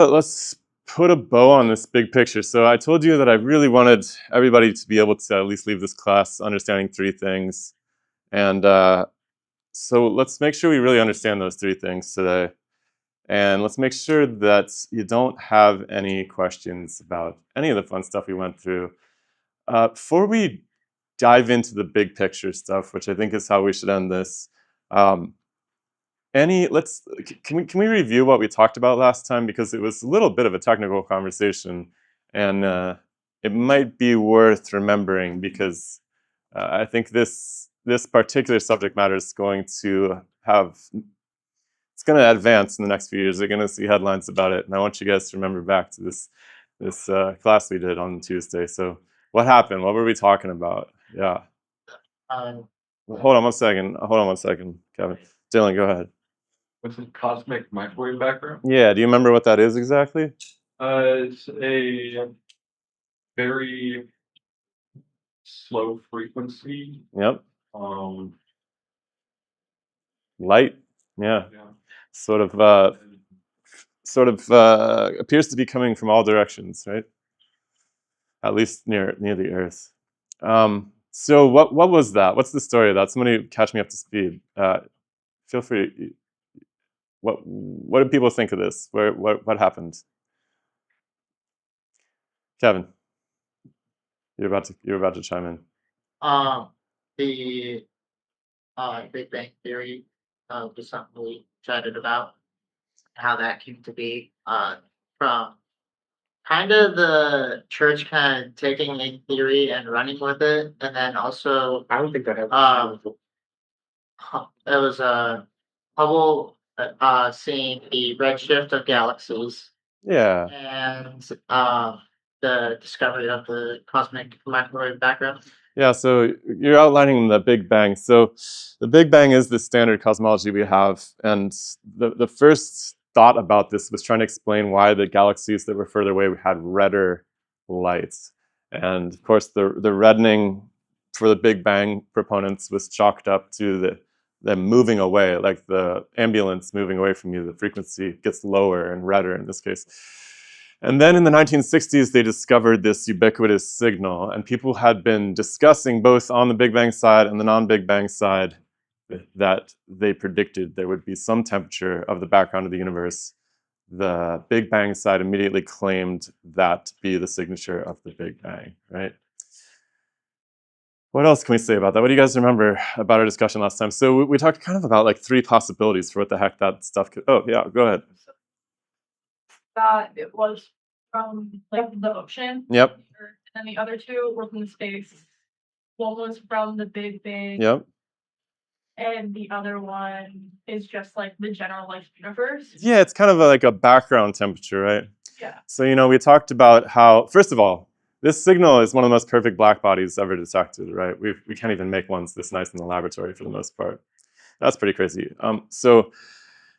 Let's put a bow on this big picture. So I told you that I really wanted everybody to be able to at least leave this class understanding three things. And so let's make sure we really understand those three things today. And let's make sure that you don't have any questions about any of the fun stuff we went through. Before we dive into the big picture stuff, which I think is how we should end this, can we review what we talked about last time, because it was a little bit of a technical conversation, and it might be worth remembering, because I think this particular subject matter is going to advance in the next few years. They're going to see headlines about it, and I want you guys to remember back to this class we did on Tuesday. So what happened? What were we talking about? Yeah. Hold on one second, Kevin. Dylan, go ahead. What's a cosmic microwave background? Yeah, do you remember what that is exactly? It's a very slow frequency. Yep. Um, Light. Yeah. yeah. Sort of appears to be coming from all directions, right? At least near the Earth. So what was that? What's the story of that? Somebody catch me up to speed. Feel free. What did people think of this? What happened? Kevin, you're about to chime in. The Big Bang Theory was something we chatted about, how that came to be from kind of the church kind of taking a theory and running with it, and then also I don't think that has. it was Hubble seeing the redshift of galaxies Yeah. and the discovery of the cosmic microwave background. Yeah, so you're outlining the Big Bang. So the Big Bang is the standard cosmology we have, and the first thought about this was trying to explain why the galaxies that were further away had redder lights. And of course, the reddening for the Big Bang proponents was chalked up to them moving away, like the ambulance moving away from you. The frequency gets lower and redder in this case. And then in the 1960s, they discovered this ubiquitous signal, and people had been discussing both on the Big Bang side and the non-Big Bang side that they predicted there would be some temperature of the background of the universe. The Big Bang side immediately claimed that to be the signature of the Big Bang, right? What else can we say about that? What do you guys remember about our discussion last time? So we talked kind of about like three possibilities for what the heck that stuff could... Oh, yeah, go ahead. That it was from like the ocean. Yep. And the other two were from space. One was from the Big Bang. Yep. And the other one is just like the general like universe. Yeah, it's kind of like a background temperature, right? Yeah. So, we talked about how, first of all, this signal is one of the most perfect black bodies ever detected, right? We can't even make ones this nice in the laboratory for the most part. That's pretty crazy. So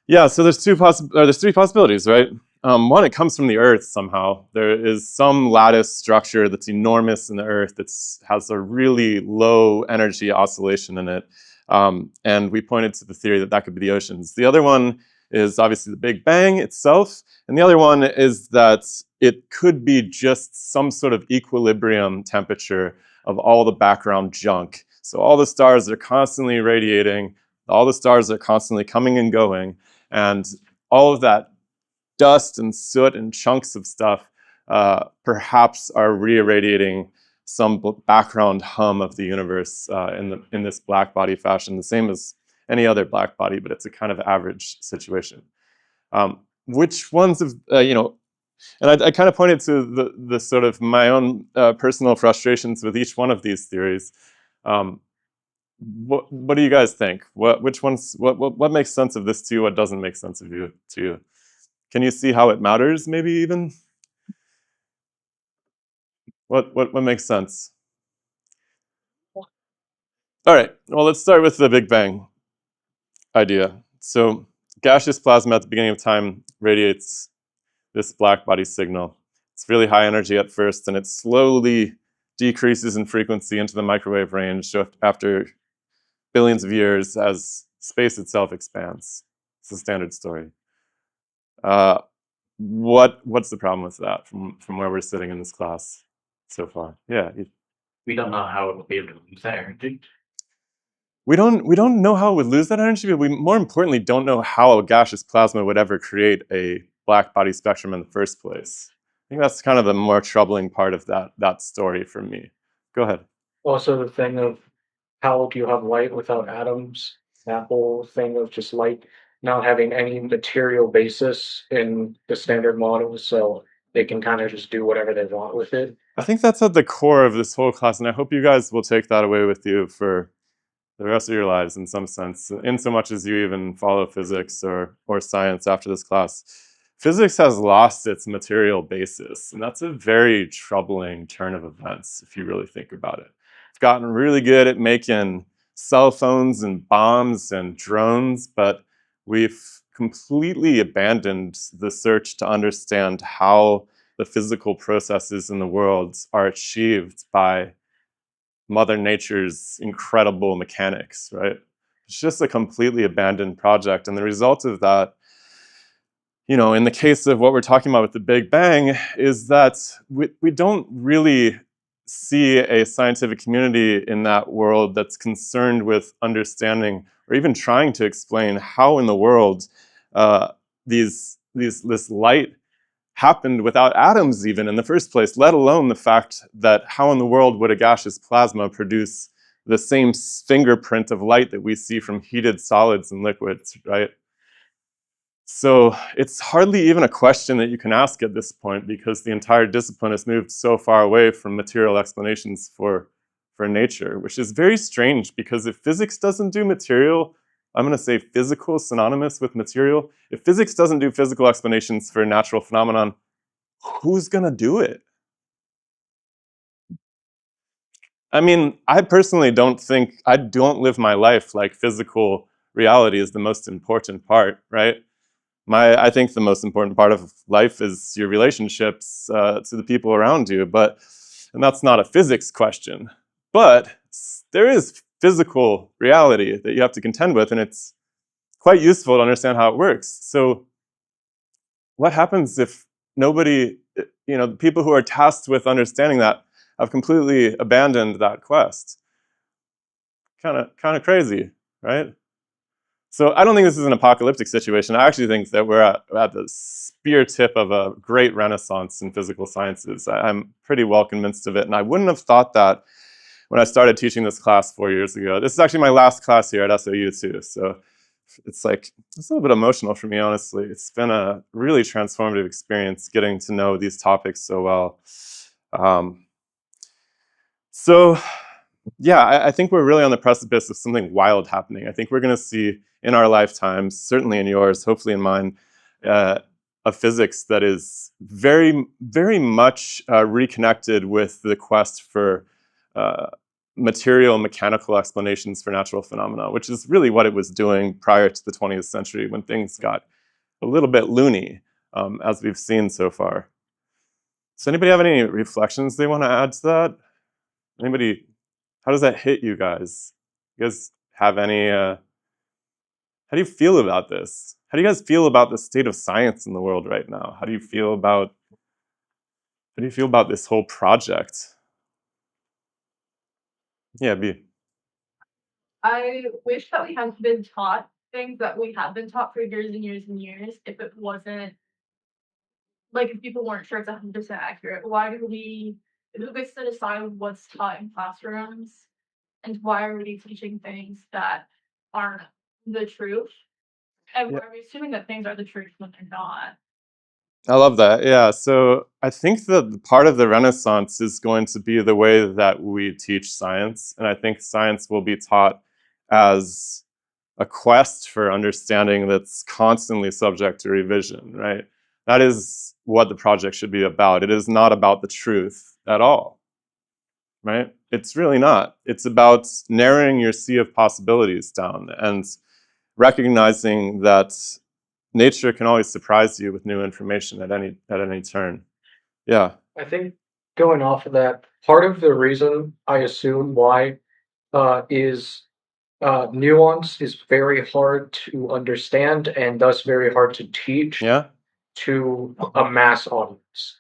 there's three possibilities, right? One, it comes from the Earth somehow. There is some lattice structure that's enormous in the Earth that has a really low energy oscillation in it. And we pointed to the theory that could be the oceans. The other one is obviously the Big Bang itself. And the other one is that it could be just some sort of equilibrium temperature of all the background junk. So all the stars are constantly radiating, all the stars are constantly coming and going, and all of that dust and soot and chunks of stuff perhaps are re-irradiating some background hum of the universe in this black body fashion, the same as any other black body, but it's a kind of average situation. Which ones of, and I kind of pointed to the sort of my own personal frustrations with each one of these theories. What do you guys think? Which ones? What makes sense of this to you? What doesn't make sense of to you? Can you see how it matters? Maybe even. What makes sense? All right. Well, let's start with the Big Bang idea. So gaseous plasma at the beginning of time radiates this black body signal. It's really high energy at first, and it slowly decreases in frequency into the microwave range after billions of years as space itself expands. It's a standard story. what's the problem with that from where we're sitting in this class so far? Yeah, We don't know how it will be able to lose that energy. we don't know how it would lose that energy, but we more importantly don't know how a gaseous plasma would ever create a black body spectrum in the first place. I think that's kind of the more troubling part of that story for me. Go ahead. Also, the thing of how do you have light without atoms? That whole thing of just light not having any material basis in the standard model, so they can kind of just do whatever they want with it. I think that's at the core of this whole class, and I hope you guys will take that away with you for the rest of your lives in some sense, in so much as you even follow physics or science after this class. Physics has lost its material basis, and that's a very troubling turn of events if you really think about it. It's gotten really good at making cell phones and bombs and drones, but we've completely abandoned the search to understand how the physical processes in the world are achieved by Mother Nature's incredible mechanics, right? It's just a completely abandoned project. And the result of that, in the case of what we're talking about with the Big Bang, is that we don't really see a scientific community in that world that's concerned with understanding or even trying to explain how in the world this light happened without atoms even in the first place, let alone the fact that how in the world would a gaseous plasma produce the same fingerprint of light that we see from heated solids and liquids, right? So it's hardly even a question that you can ask at this point because the entire discipline has moved so far away from material explanations for nature, which is very strange because if physics doesn't do material, I'm going to say physical synonymous with material. If physics doesn't do physical explanations for a natural phenomenon, who's going to do it? I mean, I personally don't live my life like physical reality is the most important part, right? I think the most important part of life is your relationships to the people around you, and that's not a physics question. But there is physical reality that you have to contend with, and it's quite useful to understand how it works. So what happens if nobody, the people who are tasked with understanding that have completely abandoned that quest? Kind of crazy, right? So I don't think this is an apocalyptic situation. I actually think that we're at the spear tip of a great renaissance in physical sciences. I'm pretty well convinced of it, and I wouldn't have thought that when I started teaching this class 4 years ago. This is actually my last class here at SOU too, so it's a little bit emotional for me, honestly. It's been a really transformative experience getting to know these topics so well. So yeah, I think we're really on the precipice of something wild happening. I think we're going to see in our lifetimes, certainly in yours, hopefully in mine, a physics that is very, very much reconnected with the quest for material mechanical explanations for natural phenomena, which is really what it was doing prior to the 20th century when things got a little bit loony, as we've seen so far. Does anybody have any reflections they want to add to that? Anybody? How does that hit you guys? You guys have any, how do you feel about this? How do you guys feel about the state of science in the world right now? How do you feel about this whole project? Yeah, B. I wish that we hadn't been taught things that we have been taught for years and years and years if it wasn't, like, if people weren't sure it's 100% accurate. Who gets to decide what's taught in classrooms? And why are we teaching things that aren't the truth? And why are we assuming that things are the truth when they're not? I love that. Yeah. So I think that part of the Renaissance is going to be the way that we teach science. And I think science will be taught as a quest for understanding that's constantly subject to revision, right? That is what the project should be about. It is not about the truth at all, right? It's really not. It's about narrowing your sea of possibilities down and recognizing that nature can always surprise you with new information at any turn. Yeah. I think going off of that, part of the reason I assume why is nuance is very hard to understand and thus very hard to teach. Yeah. to a mass audience.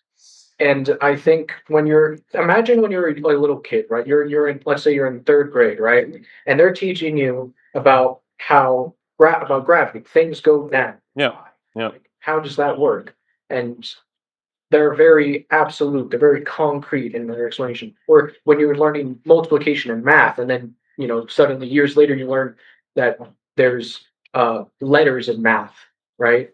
And I think imagine when you're a little kid, right? You're in, let's say you're in third grade, right? And they're teaching you about about gravity. Things go down. Yeah. Yeah. Like, how does that work? And they're very absolute. They're very concrete in their explanation. Or when you're learning multiplication in math, and then suddenly years later you learn that there's letters in math, right?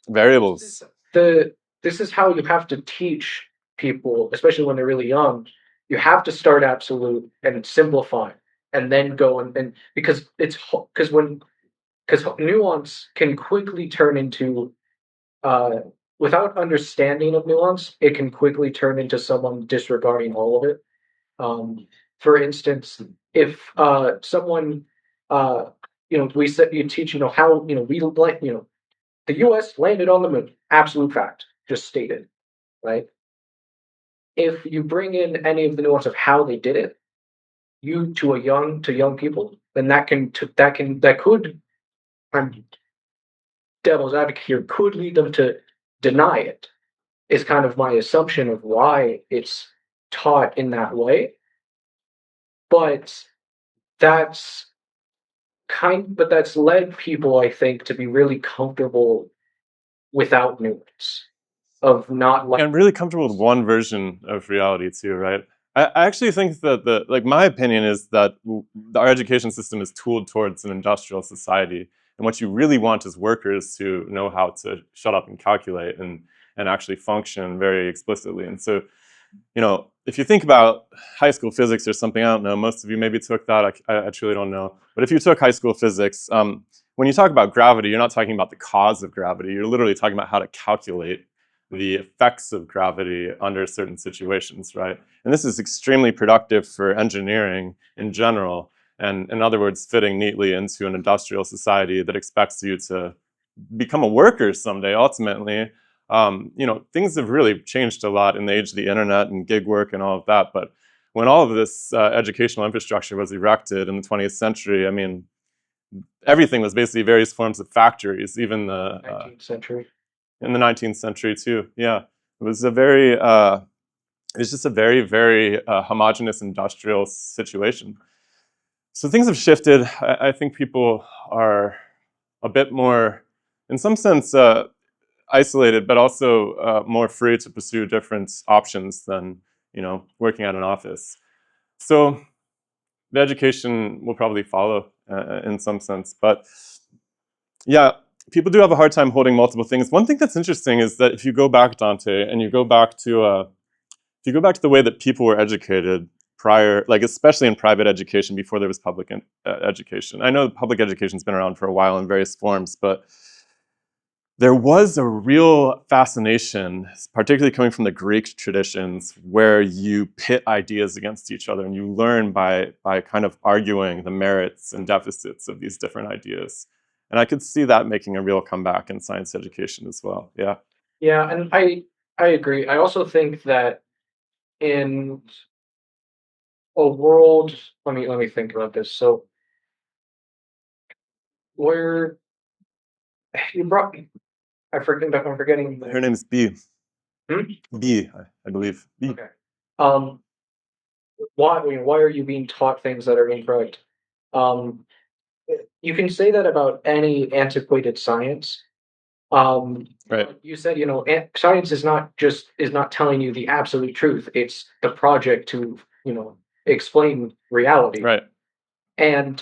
Variables. This is how you have to teach people, especially when they're really young. You have to start absolute and simplify, and then go and because nuance can quickly turn into uh, without understanding of nuance, it can quickly turn into someone disregarding all of it. For instance, if someone we said you teach how we like the U.S. landed on the moon, absolute fact, just stated, right? If you bring in any of the nuance of how they did it, to young people, then that could I'm devil's advocate here could lead them to deny it. Is kind of my assumption of why it's taught in that way. But that's that's led people, I think, to be really comfortable without nuance of not like And really comfortable with one version of reality too, right? I actually think that my opinion is that our education system is tooled towards an industrial society, and what you really want is workers to know how to shut up and calculate and actually function very explicitly. And so, if you think about high school physics or something, I don't know, most of you maybe took that, I truly don't know. But if you took high school physics, when you talk about gravity, you're not talking about the cause of gravity, you're literally talking about how to calculate the effects of gravity under certain situations, right? And this is extremely productive for engineering in general, and in other words, fitting neatly into an industrial society that expects you to become a worker someday, ultimately. Things have really changed a lot in the age of the internet and gig work and all of that, but when all of this educational infrastructure was erected in the 20th century, I mean, everything was basically various forms of factories, even the 19th century. In the 19th century too. Yeah, it was it's just a very, very homogenous industrial situation. So things have shifted. I think people are a bit more, in some sense, isolated, but also more free to pursue different options than working at an office. So the education will probably follow in some sense, but yeah. People do have a hard time holding multiple things. One thing that's interesting is that if you go back, Dante, and you go back to the way that people were educated prior, like especially in private education before there was public education. I know public education's been around for a while in various forms, but there was a real fascination, particularly coming from the Greek traditions, where you pit ideas against each other and you learn by kind of arguing the merits and deficits of these different ideas. And I could see that making a real comeback in science education as well. Yeah. Yeah, and I agree. I also think that in a world, let me think about this. So where you brought I'm forgetting Her name is B. Hmm? B, I believe. B. Okay. Why are you being taught things that are incorrect? Um, you can say that about any antiquated science. Right. You said, science is not telling you the absolute truth. It's the project to, explain reality. Right. And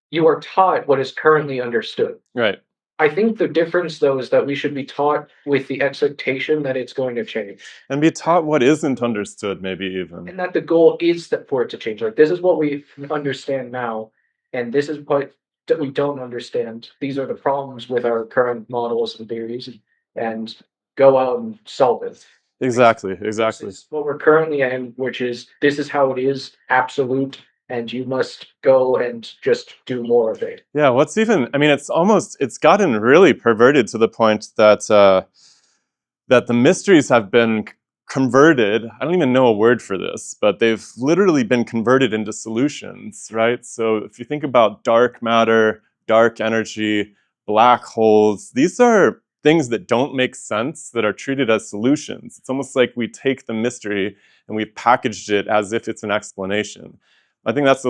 you are taught what is currently understood. Right. I think the difference, though, is that we should be taught with the expectation that it's going to change. And be taught what isn't understood, maybe even. And that the goal is for it to change. Like, this is what we understand now, and this is what that we don't understand. These are the problems with our current models and theories, and go out and solve it. Exactly. This is what we're currently in, which is this is how it is, absolute, and you must go and just do more of it. Yeah, it's gotten really perverted to the point that that the mysteries have been converted. I don't even know a word for this, but they've literally been converted into solutions, right? So if you think about dark matter, dark energy, black holes, these are things that don't make sense that are treated as solutions. It's almost like we take the mystery and we've packaged it as if it's an explanation. I think that's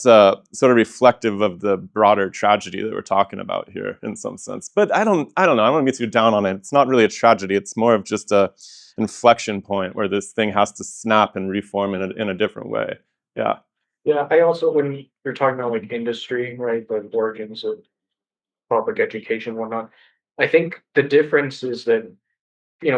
sort of reflective of the broader tragedy that we're talking about here in some sense. But I don't know. I don't want to be too down on it. It's not really a tragedy. It's more of just a inflection point where this thing has to snap and reform in a different way. Yeah. Yeah, I also, when you're talking about like industry, right, the origins of public education and whatnot, I think the difference is that,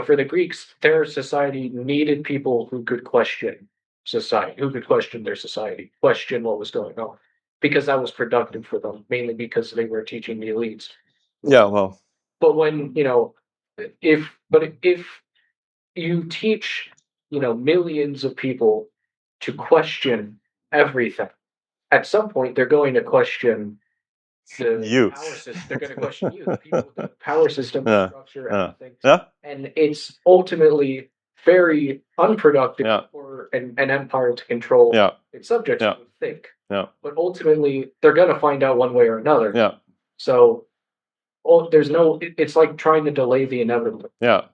for the Greeks, their society needed people who could question society, who could question their society, question what was going on, because that was productive for them, mainly because they were teaching the elites. Yeah. Well. But when, if you teach, millions of people to question everything, at some point they're going to question You. power system. They're going to question you, the people, the power system, Yeah. structure, Yeah. everything. Yeah. And it's ultimately very unproductive Yeah. for an empire to control Yeah. its subjects, Yeah. you would think. Yeah. But ultimately, they're going to find out one way or another. Yeah. So, it's like trying to delay the inevitable. Yeah.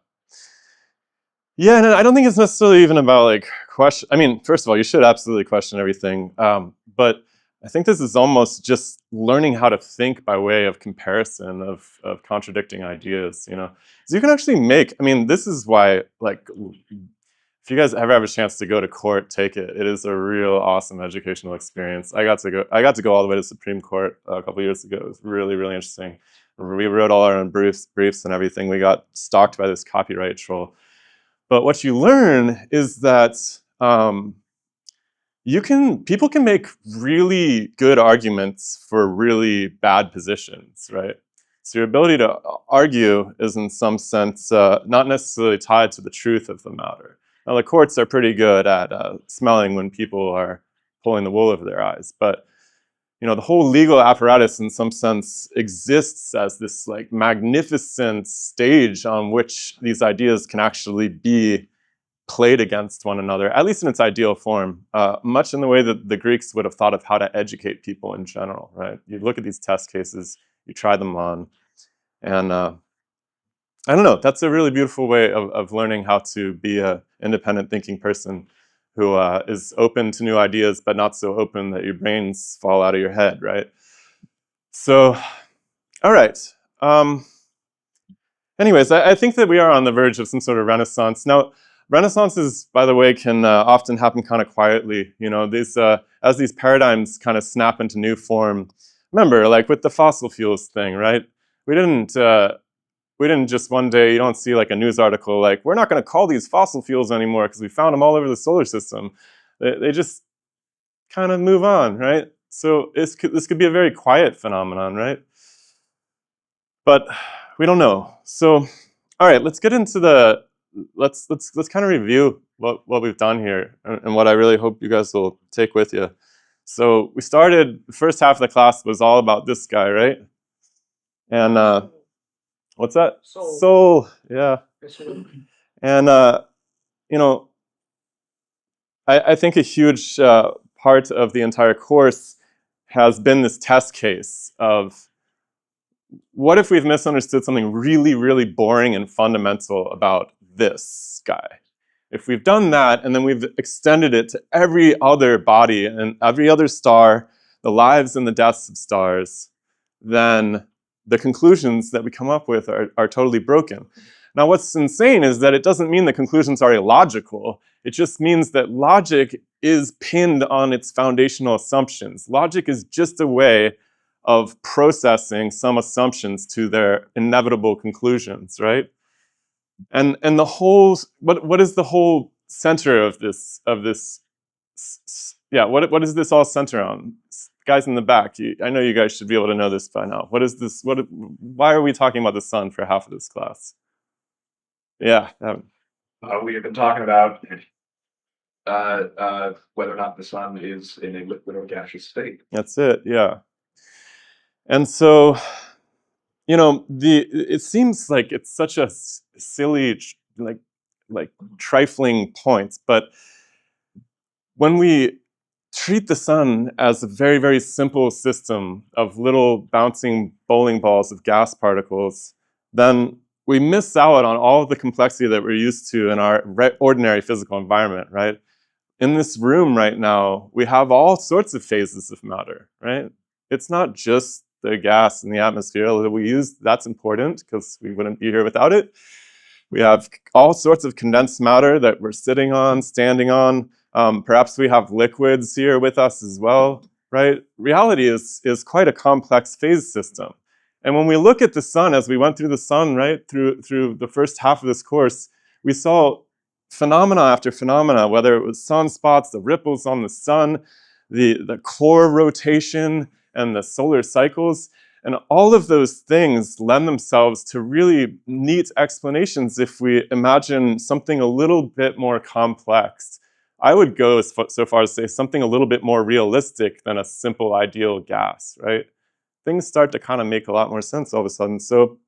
Yeah, and I don't think it's necessarily even about like question. I mean, first of all, you should absolutely question everything. But I think this is almost just learning how to think by way of comparison of contradicting ideas. So you can actually make. I mean, this is why, like, if you guys ever have a chance to go to court, take it. It is a real awesome educational experience. I got to go all the way to Supreme Court a couple years ago. It was really, really interesting. We wrote all our own briefs and everything. We got stalked by this copyright troll. But what you learn is that people can make really good arguments for really bad positions, right? So your ability to argue is in some sense not necessarily tied to the truth of the matter. Now the courts are pretty good at smelling when people are pulling the wool over their eyes, but the whole legal apparatus in some sense exists as this like magnificent stage on which these ideas can actually be played against one another, at least in its ideal form, much in the way that the Greeks would have thought of how to educate people in general, right? You look at these test cases, you try them on, and I don't know, that's a really beautiful way of learning how to be an independent thinking person who is open to new ideas, but not so open that your brains fall out of your head, right? So, all right. Anyways, I think that we are on the verge of some sort of renaissance. Now, renaissances, by the way, can often happen kind of quietly. As these paradigms kind of snap into new form. Remember, like with the fossil fuels thing, right? We didn't just one day, you don't see like a news article like, we're not going to call these fossil fuels anymore because we found them all over the solar system. They just kind of move on, right? So this could be a very quiet phenomenon, right? But we don't know. So, all right, let's get into let's kind of review what we've done here and what I really hope you guys will take with you. So we started, the first half of the class was all about this guy, right? And what's that? Soul. Yeah. And I think a huge part of the entire course has been this test case of what if we've misunderstood something really, really boring and fundamental about this guy? If we've done that and then we've extended it to every other body and every other star, the lives and the deaths of stars, then the conclusions that we come up with are totally broken. Now, what's insane is that it doesn't mean the conclusions are illogical. It just means that logic is pinned on its foundational assumptions. Logic is just a way of processing some assumptions to their inevitable conclusions, right? And the whole, what is the whole center of this? Yeah, what is this all center on? Guys in the back, I know you guys should be able to know this by now. What is this? Why are we talking about the sun for half of this class? Yeah. We have been talking about whether or not the sun is in a liquid or gaseous state. That's it. Yeah. And so, it seems like it's such a silly, like trifling point, but when we treat the sun as a very, very simple system of little bouncing bowling balls of gas particles, then we miss out on all of the complexity that we're used to in our ordinary physical environment, right? In this room right now, we have all sorts of phases of matter, right? It's not just the gas in the atmosphere that we use. That's important because we wouldn't be here without it. We have all sorts of condensed matter that we're sitting on, standing on. Perhaps we have liquids here with us as well, right? Reality is quite a complex phase system. And when we look at the sun, as we went through the sun, right, through the first half of this course, we saw phenomena after phenomena, whether it was sunspots, the ripples on the sun, the core rotation, and the solar cycles. And all of those things lend themselves to really neat explanations if we imagine something a little bit more complex. I would go so far as to say something a little bit more realistic than a simple ideal gas, right? Things start to kind of make a lot more sense all of a sudden. So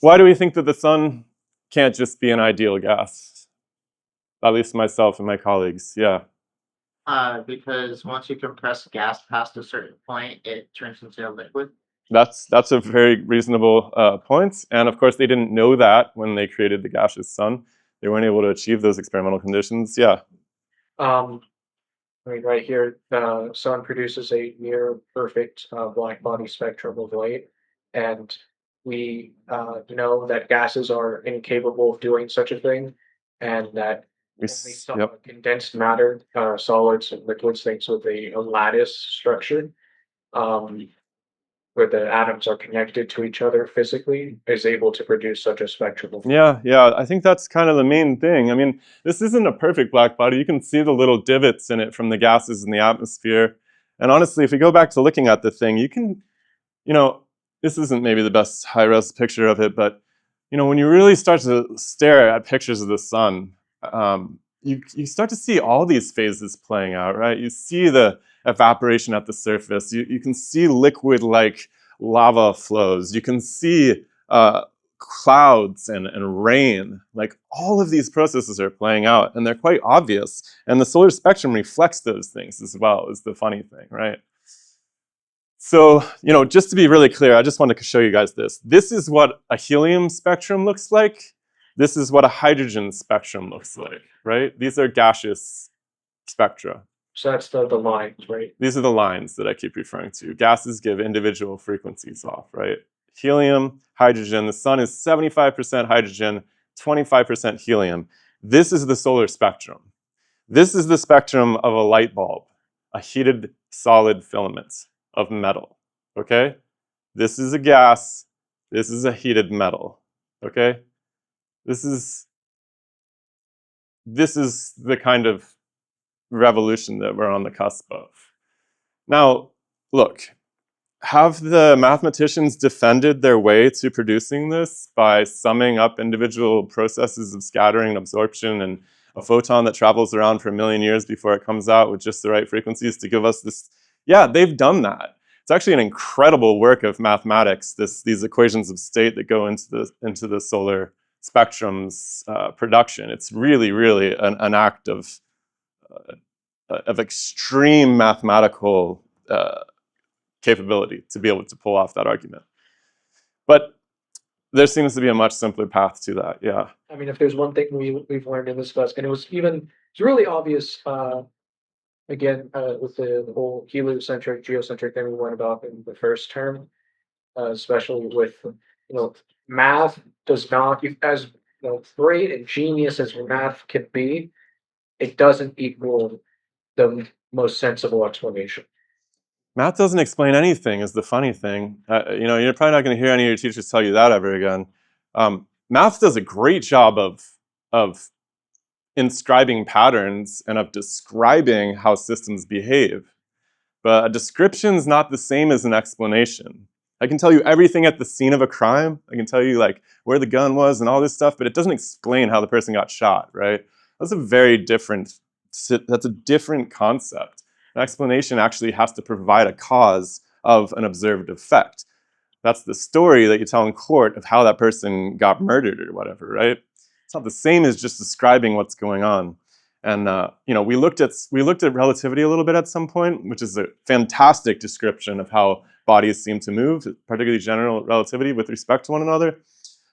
why do we think that the sun can't just be an ideal gas? At least myself and my colleagues, yeah. Because once you compress gas past a certain point, it turns into a liquid. That's a very reasonable point. And of course, they didn't know that when they created the gaseous sun. They weren't able to achieve those experimental conditions. Yeah. I mean, right here, the sun produces a near perfect black body spectrum of light, and we know that gases are incapable of doing such a thing, and that only some Yep. condensed matter, solids and liquids, things with a lattice structure, um, where the atoms are connected to each other physically, is able to produce such a spectrum of light. Yeah. I think that's kind of the main thing. I mean, this isn't a perfect black body. You can see the little divots in it from the gases in the atmosphere. And honestly, if you go back to looking at the thing, you can, this isn't maybe the best high-res picture of it, but when you really start to stare at pictures of the sun, you start to see all these phases playing out, right? You see the evaporation at the surface. You can see liquid-like lava flows. You can see clouds and rain. Like all of these processes are playing out, and they're quite obvious. And the solar spectrum reflects those things as well, is the funny thing, right? So, just to be really clear, I just wanted to show you guys this. This is what a helium spectrum looks like. This is what a hydrogen spectrum looks like, right? These are gaseous spectra. So that's the lines, right? These are the lines that I keep referring to. Gases give individual frequencies off, right? Helium, hydrogen. The sun is 75% hydrogen, 25% helium. This is the solar spectrum. This is the spectrum of a light bulb, a heated solid filament of metal, okay? This is a gas, this is a heated metal, okay? This is the kind of revolution that we're on the cusp of. Now, look, have the mathematicians defended their way to producing this by summing up individual processes of scattering and absorption and a photon that travels around for 1 million years before it comes out with just the right frequencies to give us this? Yeah, they've done that. It's actually an incredible work of mathematics, these equations of state that go into the solar spectrum's production. It's really, really an act of extreme mathematical capability to be able to pull off that argument. But there seems to be a much simpler path to that, yeah. I mean, if there's one thing we've learned in this class, and it's really obvious, again, with the whole heliocentric, geocentric thing we went about in the first term, especially with, math does not, as great and genius as math can be, it doesn't equal the most sensible explanation. Math doesn't explain anything is the funny thing. You're probably not going to hear any of your teachers tell you that ever again. Math does a great job of inscribing patterns and of describing how systems behave. But a description is not the same as an explanation. I can tell you everything at the scene of a crime. I can tell you like where the gun was and all this stuff, but it doesn't explain how the person got shot, right? That's a different concept. An explanation actually has to provide a cause of an observed effect. That's the story that you tell in court of how that person got murdered or whatever, right? It's not the same as just describing what's going on. And we looked at relativity a little bit at some point, which is a fantastic description of how bodies seem to move, particularly general relativity, with respect to one another.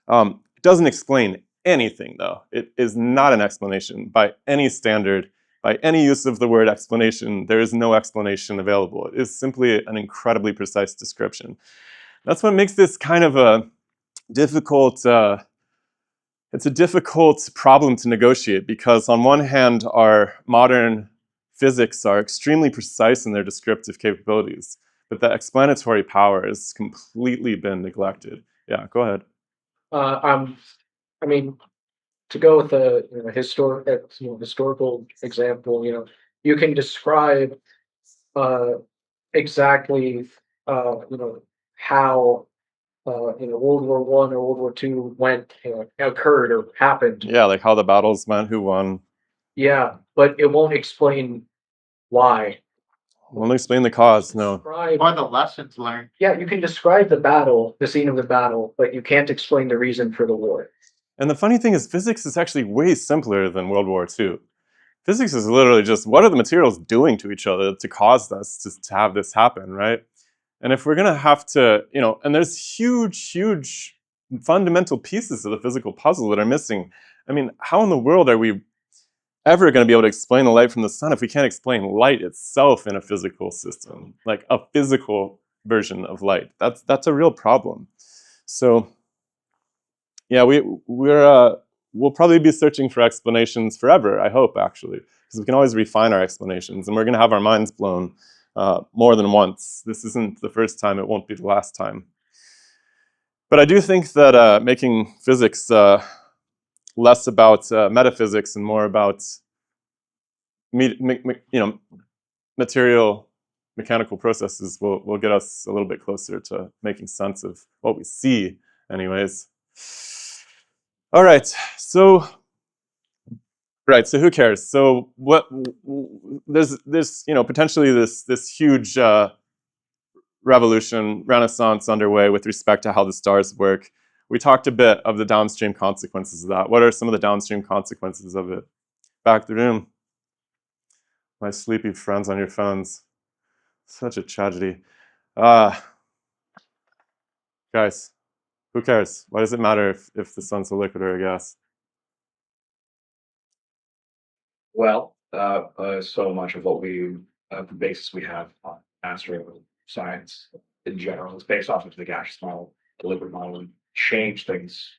It doesn't explain anything, though. It is not an explanation by any standard, by any use of the word explanation. There is no explanation available. It is simply an incredibly precise description. That's what makes this kind of a difficult, it's a difficult problem to negotiate, because on one hand, our modern physics are extremely precise in their descriptive capabilities, but the explanatory power has completely been neglected. Yeah, go ahead. I mean, to go with a historical example, you can describe exactly how World War One or World War Two went, occurred or happened. Yeah, like how the battles went, who won. Yeah, but it won't explain why. Won't explain the cause, no. Describe, Or the lessons learned. yeah, you can describe the battle, the scene of the battle, but you can't explain the reason for the war. And the funny thing is, physics is actually way simpler than World War II. Physics is literally just, what are the materials doing to each other to cause us to have this happen, right? And if we're gonna have to, and there's huge, huge fundamental pieces of the physical puzzle that are missing. I mean, how in the world are we ever going to be able to explain the light from the sun if we can't explain light itself in a physical system, like a physical version of light? That's a real problem. So, yeah, we'll probably be searching for explanations forever, I hope, actually, because we can always refine our explanations, and we're going to have our minds blown more than once. This isn't the first time, it won't be the last time. But I do think that making physics less about metaphysics and more about material mechanical processes will get us a little bit closer to making sense of what we see, anyways. All right, so who cares? So there's potentially this huge renaissance underway with respect to how the stars work. We talked a bit of the downstream consequences of that. What are some of the downstream consequences of it? Back to the room. My sleepy friends on your phones. Such a tragedy. Guys, who cares? Why does it matter if the sun's a liquid or a gas? Well, so much of what the basis we have on astro science in general is based off of the gaseous model, the liquid model, and change things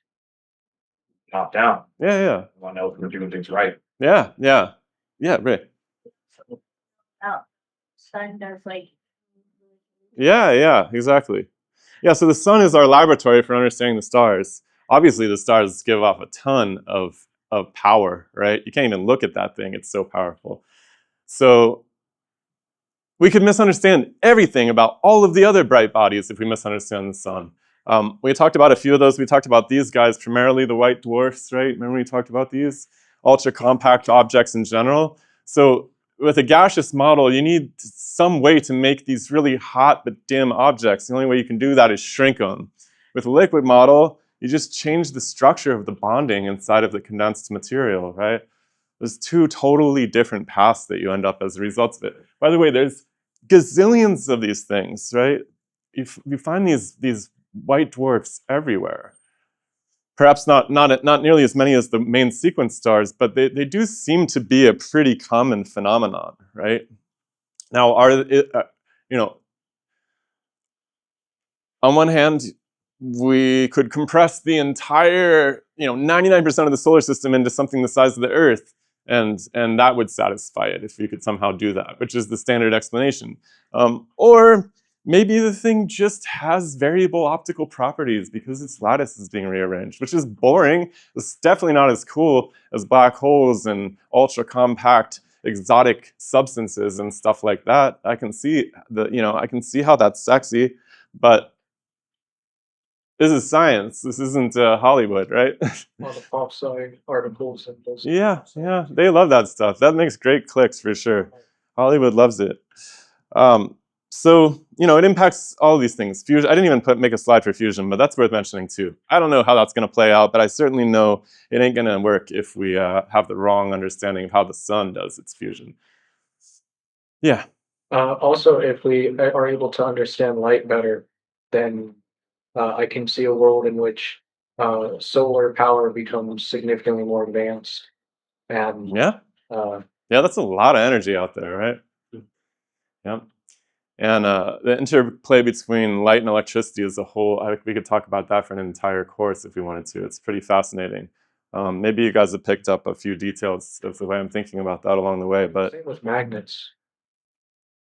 top down. Yeah. I want to know if we're doing things right. Yeah, Ray. Oh, sun does like. Yeah, exactly. Yeah, so the sun is our laboratory for understanding the stars. Obviously, the stars give off a ton of power, right? You can't even look at that thing, it's so powerful. So we could misunderstand everything about all of the other bright bodies if we misunderstand the sun. We talked about a few of those. We talked about these guys, primarily the white dwarfs, right? Remember we talked about these? Ultra compact objects in general. So with a gaseous model, you need some way to make these really hot but dim objects. The only way you can do that is shrink them. With a liquid model, you just change the structure of the bonding inside of the condensed material, right? There's two totally different paths that you end up as a result of it. By the way, there's gazillions of these things, right? You find these white dwarfs everywhere. Perhaps not nearly as many as the main sequence stars, but they do seem to be a pretty common phenomenon, right? Now, on one hand, we could compress the entire, 99% of the solar system into something the size of the Earth, and that would satisfy it if we could somehow do that, which is the standard explanation. Or maybe the thing just has variable optical properties because its lattice is being rearranged, which is boring. It's definitely not as cool as black holes and ultra compact exotic substances and stuff like that. I can see how that's sexy, but this is science. This isn't Hollywood, right? On the pop side, articles and those. Yeah, they love that stuff. That makes great clicks for sure. Hollywood loves it. So, it impacts all of these things. Fusion, I didn't even make a slide for fusion, but that's worth mentioning too. I don't know how that's going to play out, but I certainly know it ain't going to work if we have the wrong understanding of how the sun does its fusion. Yeah. Also, if we are able to understand light better, then I can see a world in which solar power becomes significantly more advanced, and Yeah, uh, yeah, that's a lot of energy out there, right? Yeah. And the interplay between light and electricity is a whole, we could talk about that for an entire course if we wanted to. It's pretty fascinating. Maybe you guys have picked up a few details of the way I'm thinking about that along the way, but same with magnets.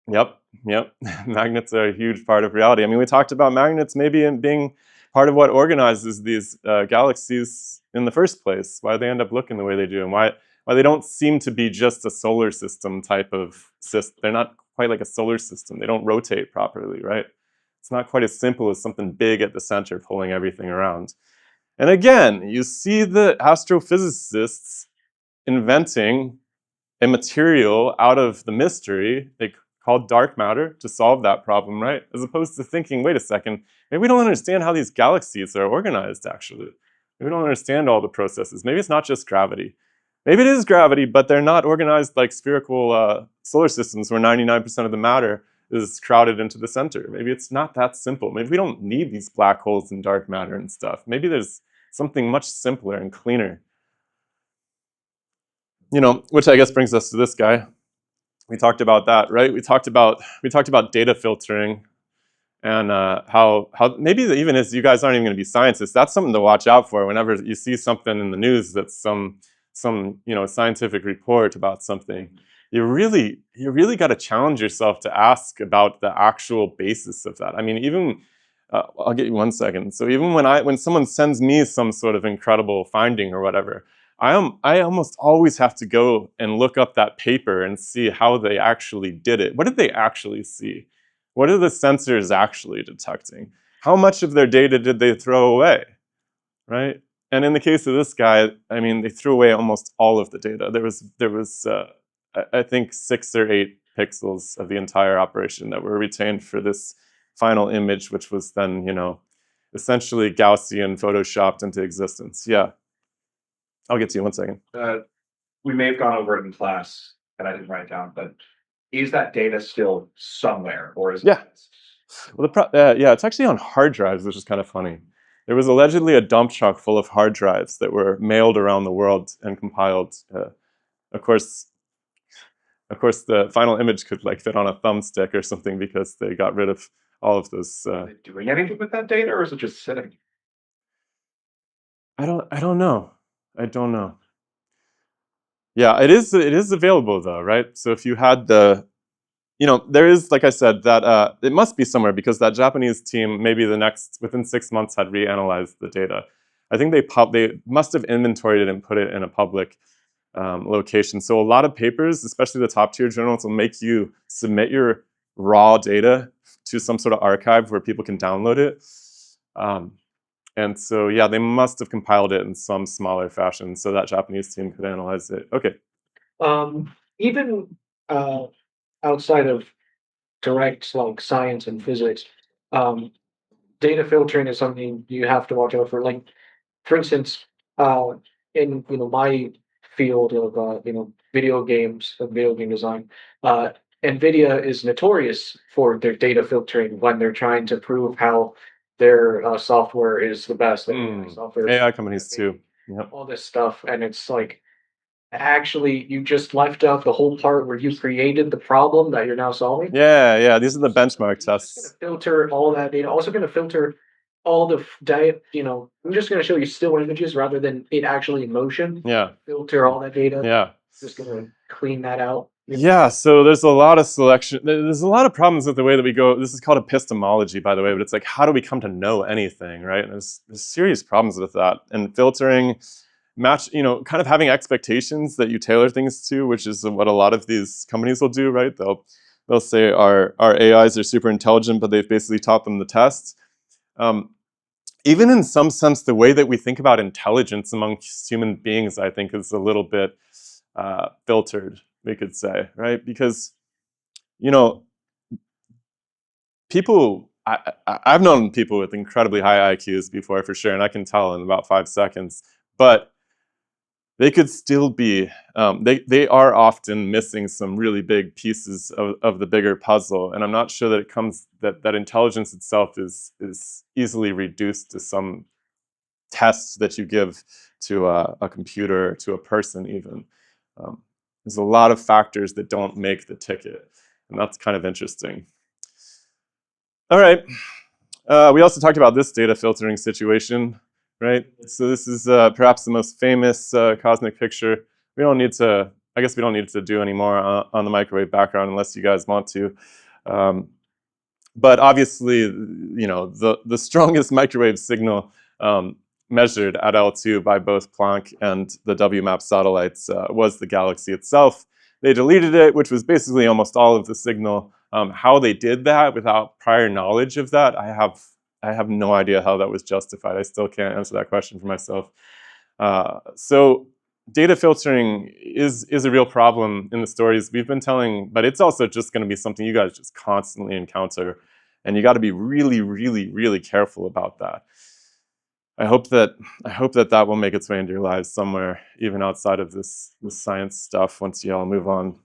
yep, yep. Magnets are a huge part of reality. I mean, we talked about magnets maybe in being part of what organizes these galaxies in the first place, why they end up looking the way they do, and why they don't seem to be just a solar system type of system. They're not quite like a solar system. They don't rotate properly, right? It's not quite as simple as something big at the center pulling everything around. And again, you see the astrophysicists inventing a material out of the mystery they called dark matter to solve that problem, right? As opposed to thinking, wait a second, maybe we don't understand how these galaxies are organized, actually. Maybe we don't understand all the processes. Maybe it's not just gravity. Maybe it is gravity, but they're not organized like spherical solar systems where 99% of the matter is crowded into the center. Maybe it's not that simple. Maybe we don't need these black holes and dark matter and stuff. Maybe there's something much simpler and cleaner. You know, which I guess brings us to this guy. We talked about that, right? We talked about data filtering and how maybe even as you guys aren't even going to be scientists, that's something to watch out for whenever you see something in the news that's some scientific report about something. You really got to challenge yourself to ask about the actual basis of that. I mean, even I'll get you 1 second. So even when someone sends me some sort of incredible finding or whatever, I almost always have to go and look up that paper and see how they actually did it. What did they actually see? What are the sensors actually detecting? How much of their data did they throw away, right? And in the case of this guy, I mean, they threw away almost all of the data. There was I think 6 or 8 pixels of the entire operation that were retained for this final image, which was then, essentially Gaussian photoshopped into existence. Yeah, I'll get to you 1 second. We may have gone over it in class, and I didn't write it down, but is that data still somewhere, or is Yeah. it? Well, it's actually on hard drives, which is kind of funny. There was allegedly a dump truck full of hard drives that were mailed around the world and compiled. Of course, the final image could fit on a thumbstick or something because they got rid of all of those. Are they doing anything with that data, or is it just sitting? I don't know. I don't know. Yeah, it is available though, right? So if you had there is, like I said, that it must be somewhere because that Japanese team, maybe within 6 months, had reanalyzed the data. I think they must have inventoried it and put it in a public location. So a lot of papers, especially the top tier journals, will make you submit your raw data to some sort of archive where people can download it. And so, yeah, they must have compiled it in some smaller fashion so that Japanese team could analyze it. Okay. Even outside of direct like science and physics, um, data filtering is something you have to watch out for. Like, for instance, in my field of video games, of video game design, NVIDIA is notorious for their data filtering when they're trying to prove how their software is the best. Software, AI companies too. Yep. all this stuff, and it's like actually you just left out the whole part where you created the problem that you're now solving. Yeah. These are the benchmark tests. Just going to filter all that data. Also going to filter all the diet. I'm just going to show you still images rather than it actually in motion. Yeah. Filter all that data. Yeah. Just going to clean that out. Yeah, so there's a lot of selection. There's a lot of problems with the way that we go. This is called epistemology, by the way, but it's like, how do we come to know anything, right? And there's serious problems with that. And filtering, kind of having expectations that you tailor things to, which is what a lot of these companies will do, right? They'll say our AIs are super intelligent, but they've basically taught them the test. Even in some sense, the way that we think about intelligence amongst human beings, I think, is a little bit filtered, we could say, right? Because, people, I've known people with incredibly high IQs before, for sure, and I can tell in about 5 seconds. But they could still be, they are often missing some really big pieces of the bigger puzzle. And I'm not sure that it comes, that intelligence itself is easily reduced to some test that you give to a computer, to a person even. There's a lot of factors that don't make the ticket, and that's kind of interesting. All right. We also talked about this data filtering situation, right? So this is perhaps the most famous cosmic picture. We don't need to, I guess we don't need to do any more on the microwave background unless you guys want to. But obviously, you know, the strongest microwave signal measured at L2 by both Planck and the WMAP satellites was the galaxy itself. They deleted it, which was basically almost all of the signal. How they did that without prior knowledge of that, I have no idea how that was justified. I still can't answer that question for myself. So data filtering is a real problem in the stories we've been telling, but it's also just going to be something you guys just constantly encounter, and you got to be really, really, really careful about that. I hope that that will make its way into your lives somewhere, even outside of this science stuff. Once you all move on.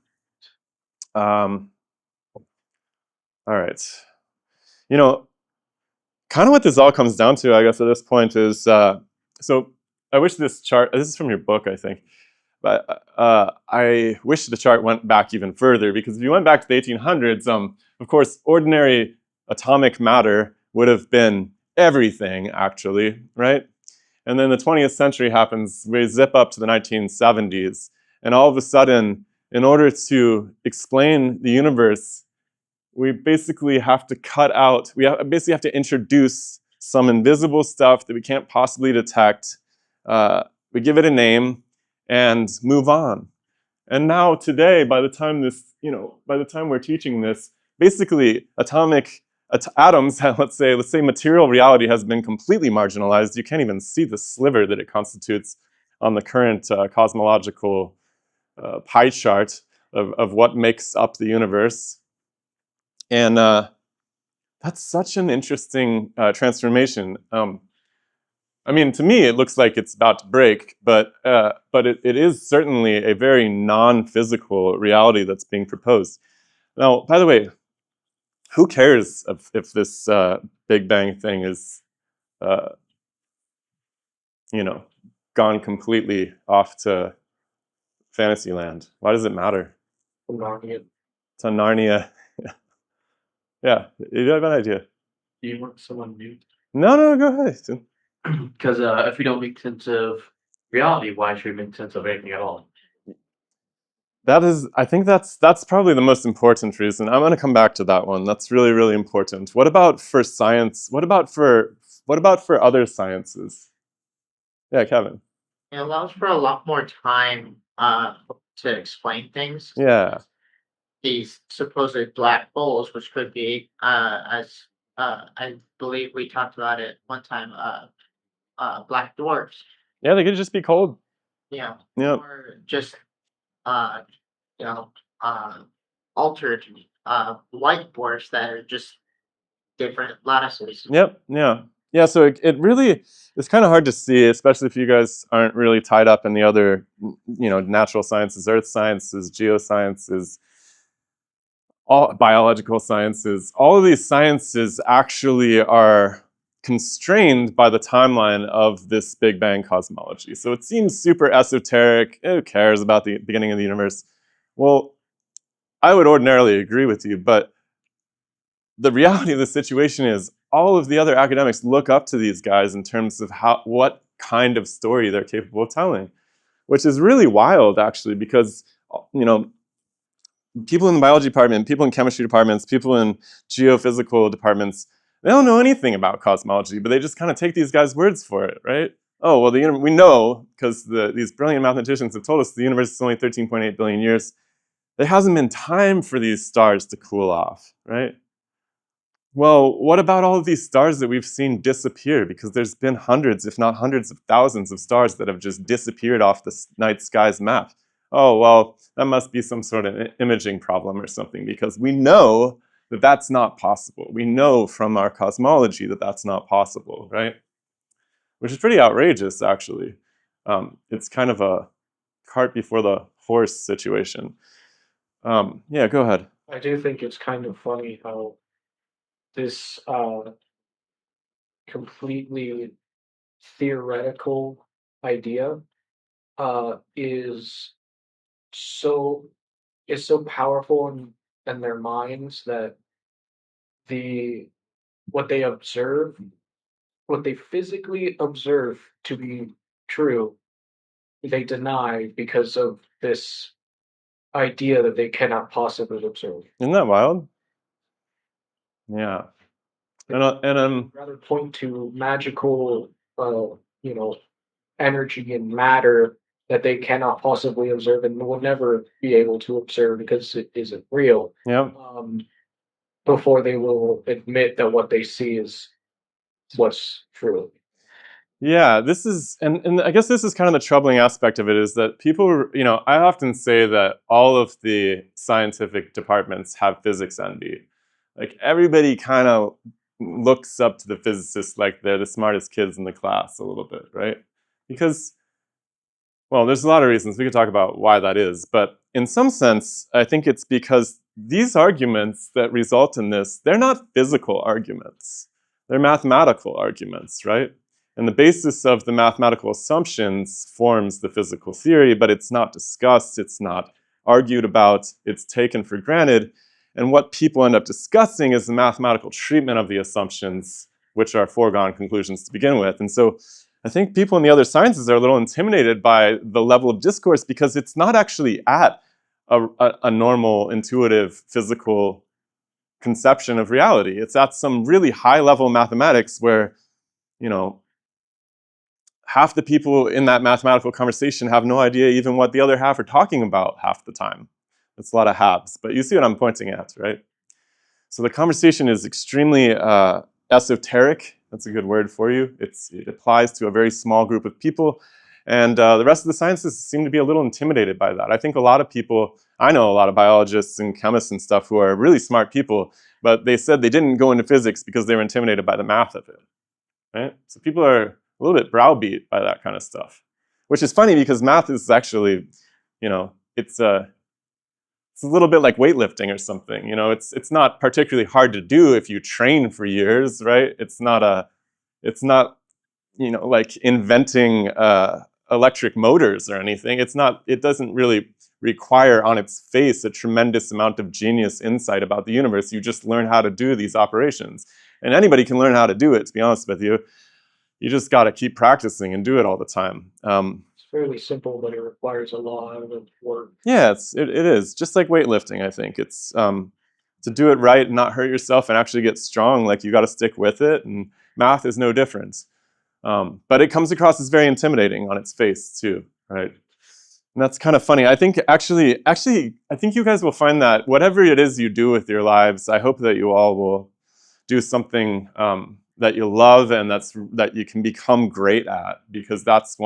All right. You know, kind of what this all comes down to, I guess, at this point is so. I wish this chart. This is from your book, I think. But I wish the chart went back even further, because if you went back to the 1800s, of course, ordinary atomic matter would have been everything, actually, right? And then the 20th century happens, we zip up to the 1970s, and all of a sudden, in order to explain the universe, we basically have to cut out, basically have to introduce some invisible stuff that we can't possibly detect. We give it a name and move on. And now today, by the time we're teaching this, basically atoms, let's say material reality has been completely marginalized. You can't even see the sliver that it constitutes on the current cosmological pie chart of what makes up the universe. And that's such an interesting transformation. I mean, to me, it looks like it's about to break, but it is certainly a very non-physical reality that's being proposed. Now, by the way, who cares if this Big Bang thing is, you know, gone completely off to Fantasyland? Why does it matter? Narnia. It's on Narnia. Yeah, you have an idea. Do you want someone new? No, go ahead. Because if we don't make sense of reality, why should we make sense of anything at all? I think that's probably the most important reason. I'm going to come back to that one. That's really, really important. What about for science? What about for other sciences? Yeah, Kevin. It allows for a lot more time to explain things. Yeah. These supposed black holes, which could be, as I believe we talked about it one time, black dwarfs. Yeah, they could just be cold. Yeah. Yep. Or just, you know, altered white dwarfs that are just different lattices. Yep. Yeah. So it really, it's kind of hard to see, especially if you guys aren't really tied up in the other, natural sciences, earth sciences, geosciences, all biological sciences. All of these sciences actually are constrained by the timeline of this Big Bang cosmology. So it seems super esoteric. Who cares about the beginning of the universe? Well, I would ordinarily agree with you, but the reality of the situation is all of the other academics look up to these guys in terms of what kind of story they're capable of telling, which is really wild, actually, because, people in the biology department, people in chemistry departments, people in geophysical departments, they don't know anything about cosmology, but they just kind of take these guys' words for it, right? Oh, well, we know, because these brilliant mathematicians have told us the universe is only 13.8 billion years. There hasn't been time for these stars to cool off, right? Well, what about all of these stars that we've seen disappear? Because there's been hundreds, if not hundreds of thousands of stars that have just disappeared off the night sky's map. Oh, well, that must be some sort of imaging problem or something, because we know that that's not possible. We know from our cosmology that that's not possible, right? Which is pretty outrageous, actually. It's kind of cart before the horse situation. Yeah, go ahead. I do think it's kind of funny how this completely theoretical idea is so powerful in their minds that the what they observe, what they physically observe to be true, they deny because of this idea that they cannot possibly observe. Isn't that wild? Yeah. And Rather point to magical, you know, energy and matter that they cannot possibly observe and will never be able to observe because it isn't real. yeah. Before they will admit that what they see is what's true. Yeah, this is, and I guess this is kind of the troubling aspect of it is that people, I often say that all of the scientific departments have physics envy. Like everybody kind of looks up to the physicists like they're the smartest kids in the class a little bit, right? Because, well, there's a lot of reasons. We could talk about why that is. But in some sense, I think it's because these arguments that result in this, they're not physical arguments. They're mathematical arguments, right? And the basis of the mathematical assumptions forms the physical theory, but it's not discussed, it's not argued about, it's taken for granted. And what people end up discussing is the mathematical treatment of the assumptions, which are foregone conclusions to begin with. And so I think people in the other sciences are a little intimidated by the level of discourse because it's not actually at a normal, intuitive, physical conception of reality. It's at some really high level mathematics where, half the people in that mathematical conversation have no idea even what the other half are talking about half the time. It's a lot of halves, but you see what I'm pointing at, right? So the conversation is extremely esoteric. That's a good word for you. It applies to a very small group of people. And the rest of the sciences seem to be a little intimidated by that. I think a lot of people, I know a lot of biologists and chemists and stuff who are really smart people, but they said they didn't go into physics because they were intimidated by the math of it, right? So people are a little bit browbeat by that kind of stuff, which is funny because math is actually, it's a little bit like weightlifting or something. It's not particularly hard to do if you train for years, right? It's not like inventing electric motors or anything. It doesn't really require on its face a tremendous amount of genius insight about the universe. You just learn how to do these operations. And anybody can learn how to do it, to be honest with you. You just got to keep practicing and do it all the time. It's fairly simple, but it requires a lot of work. Yeah, it is. Just like weightlifting, I think. It's to do it right and not hurt yourself and actually get strong, like you got to stick with it. And math is no different. But it comes across as very intimidating on its face too, right? And that's kind of funny. I think actually, I think you guys will find that whatever it is you do with your lives, I hope that you all will do something that you love and that you can become great at, because that's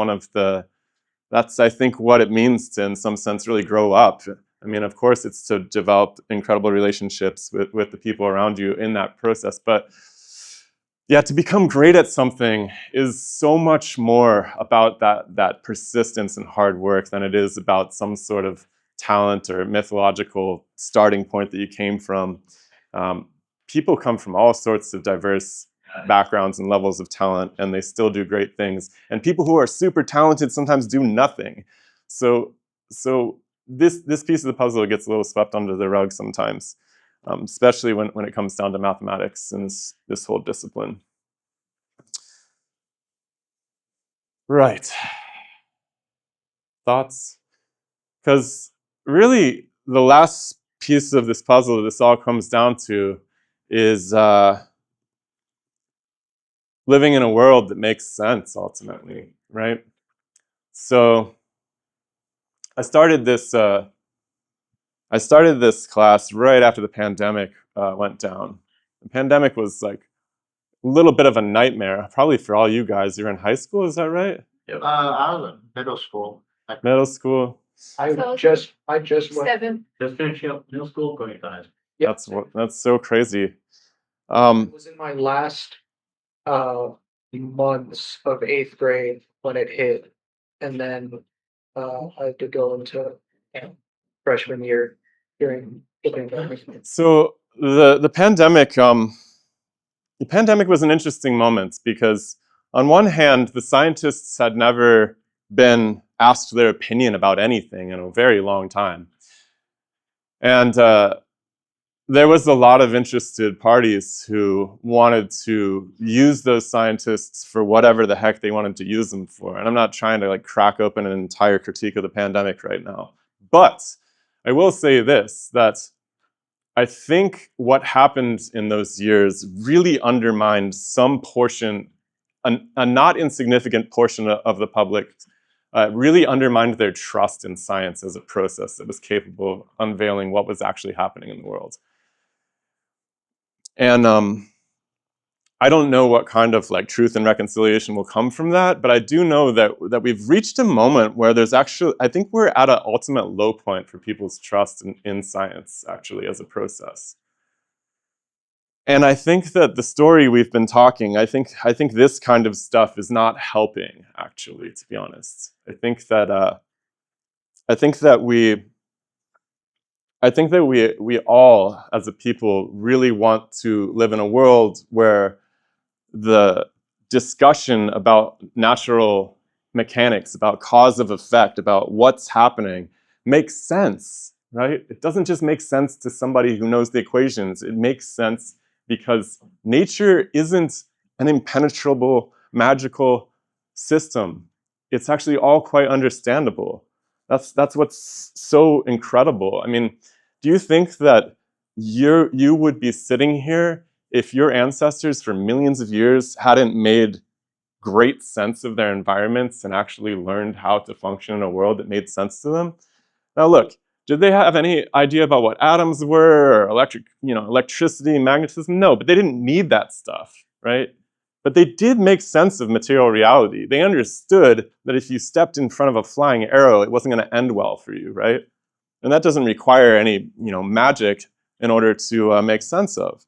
I think what it means to, in some sense, really grow up. I mean, of course, it's to develop incredible relationships with the people around you in that process, but yeah, to become great at something is so much more about that persistence and hard work than it is about some sort of talent or mythological starting point that you came from. People come from all sorts of diverse backgrounds and levels of talent, and they still do great things. And people who are super talented sometimes do nothing. So this piece of the puzzle gets a little swept under the rug sometimes. Especially when it comes down to mathematics and this whole discipline. Right. Thoughts? Because really, the last piece of this puzzle that this all comes down to is living in a world that makes sense, ultimately, right? So I started this class right after the pandemic went down. The pandemic was like a little bit of a nightmare, probably for all you guys. You're in high school, is that right? I was in middle school. Middle school. I So- just went. 7. Just finishing up middle school, going to high school. That's so crazy. It was in my last months of 8th grade when it hit, and then I had to go into freshman year during the pandemic. So the pandemic, the pandemic was an interesting moment because on one hand, the scientists had never been asked their opinion about anything in a very long time. And there was a lot of interested parties who wanted to use those scientists for whatever the heck they wanted to use them for. And I'm not trying to like crack open an entire critique of the pandemic right now. But I will say this, that I think what happened in those years really undermined some portion, a not insignificant portion of the public, really undermined their trust in science as a process that was capable of unveiling what was actually happening in the world. And I don't know what kind of like truth and reconciliation will come from that, but I do know that we've reached a moment where there's actually, I think we're at an ultimate low point for people's trust in science, actually, as a process. And I think that the story we've been talking, I think this kind of stuff is not helping, actually, to be honest. I think that we all, as a people, really want to live in a world where the discussion about natural mechanics, about cause of effect, about what's happening, makes sense, right? It doesn't just make sense to somebody who knows the equations. It makes sense because nature isn't an impenetrable, magical system. It's actually all quite understandable. That's what's so incredible. I mean, do you think that you would be sitting here if your ancestors for millions of years hadn't made great sense of their environments and actually learned how to function in a world that made sense to them? Now look, did they have any idea about what atoms were or electricity, magnetism? No, but they didn't need that stuff, right? But they did make sense of material reality. They understood that if you stepped in front of a flying arrow, it wasn't going to end well for you, right? And that doesn't require any, magic in order to make sense of.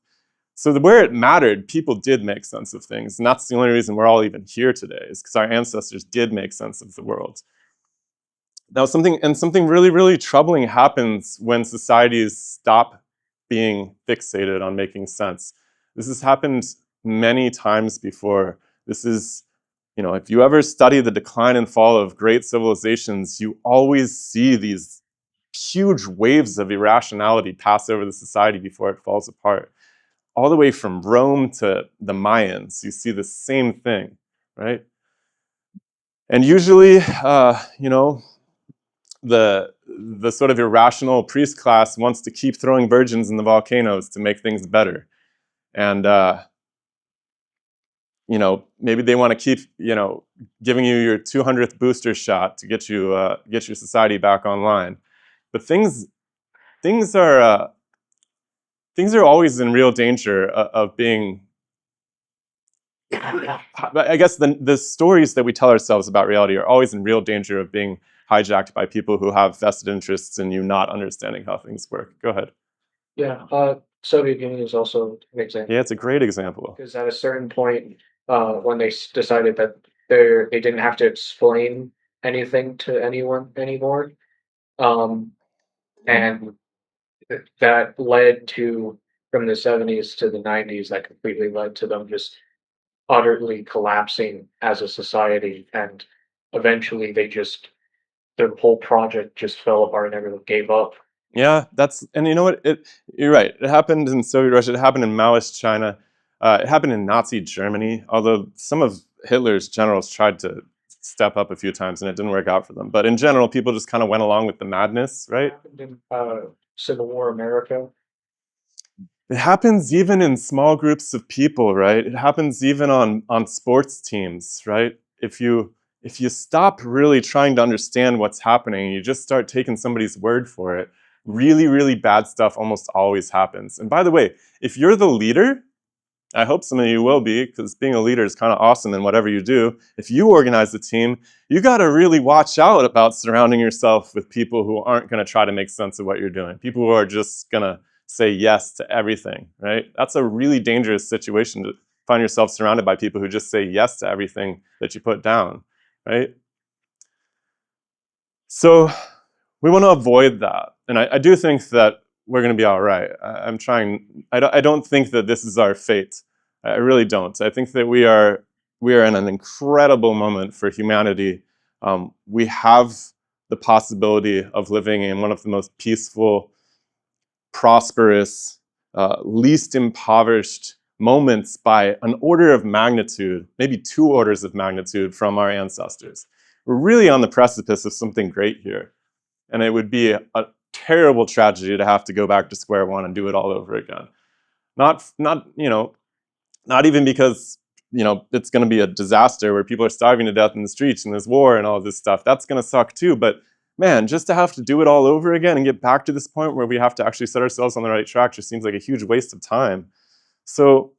So where it mattered, people did make sense of things. And that's the only reason we're all even here today, is because our ancestors did make sense of the world. Now something really, really troubling happens when societies stop being fixated on making sense. This has happened many times before. This is, if you ever study the decline and fall of great civilizations, you always see these huge waves of irrationality pass over the society before it falls apart. All the way from Rome to the Mayans, you see the same thing, right? And usually, the sort of irrational priest class wants to keep throwing virgins in the volcanoes to make things better. And, maybe they want to keep, giving you your 200th booster shot to get your society back online. But things are always in real danger of being. I guess the stories that we tell ourselves about reality are always in real danger of being hijacked by people who have vested interests in you not understanding how things work. Go ahead. Yeah, Soviet Union is also an example. Yeah, it's a great example. Because at a certain point, when they decided that they didn't have to explain anything to anyone anymore, and that led to, from the 70s to the 90s, that completely led to them just utterly collapsing as a society, and eventually their whole project just fell apart and everyone gave up. Yeah, and you know what? You're right. It happened in Soviet Russia. It happened in Maoist China. It happened in Nazi Germany, although some of Hitler's generals tried to step up a few times and it didn't work out for them. But in general, people just kind of went along with the madness, right? It happened in Civil War America. It happens even in small groups of people, right? It happens even on sports teams, right? If you stop really trying to understand what's happening, you just start taking somebody's word for it, really, really bad stuff almost always happens. And by the way, if you're the leader, I hope some of you will be, because being a leader is kind of awesome in whatever you do. If you organize the team, you got to really watch out about surrounding yourself with people who aren't going to try to make sense of what you're doing. People who are just going to say yes to everything, right? That's a really dangerous situation to find yourself surrounded by people who just say yes to everything that you put down, right? So we want to avoid that. And I do think that we're going to be all right. I'm trying, I don't think that this is our fate. I really don't. I think that we are in an incredible moment for humanity. We have the possibility of living in one of the most peaceful, prosperous, least impoverished moments by an order of magnitude, maybe 2 orders of magnitude from our ancestors. We're really on the precipice of something great here. And it would be a terrible tragedy to have to go back to square one and do it all over again. Not even because, it's going to be a disaster where people are starving to death in the streets and there's war and all this stuff. That's going to suck too. But man, just to have to do it all over again and get back to this point where we have to actually set ourselves on the right track just seems like a huge waste of time. So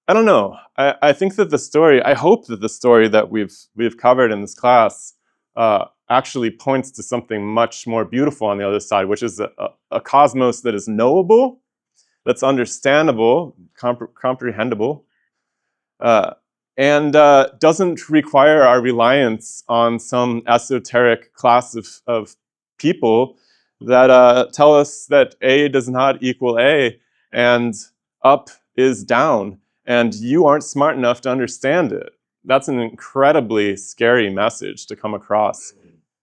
I don't know. I think that I hope that the story that we've covered in this class actually points to something much more beautiful on the other side, which is a cosmos that is knowable, that's understandable, comprehensible, and doesn't require our reliance on some esoteric class of people that tell us that A does not equal A and up is down, and you aren't smart enough to understand it. That's an incredibly scary message to come across,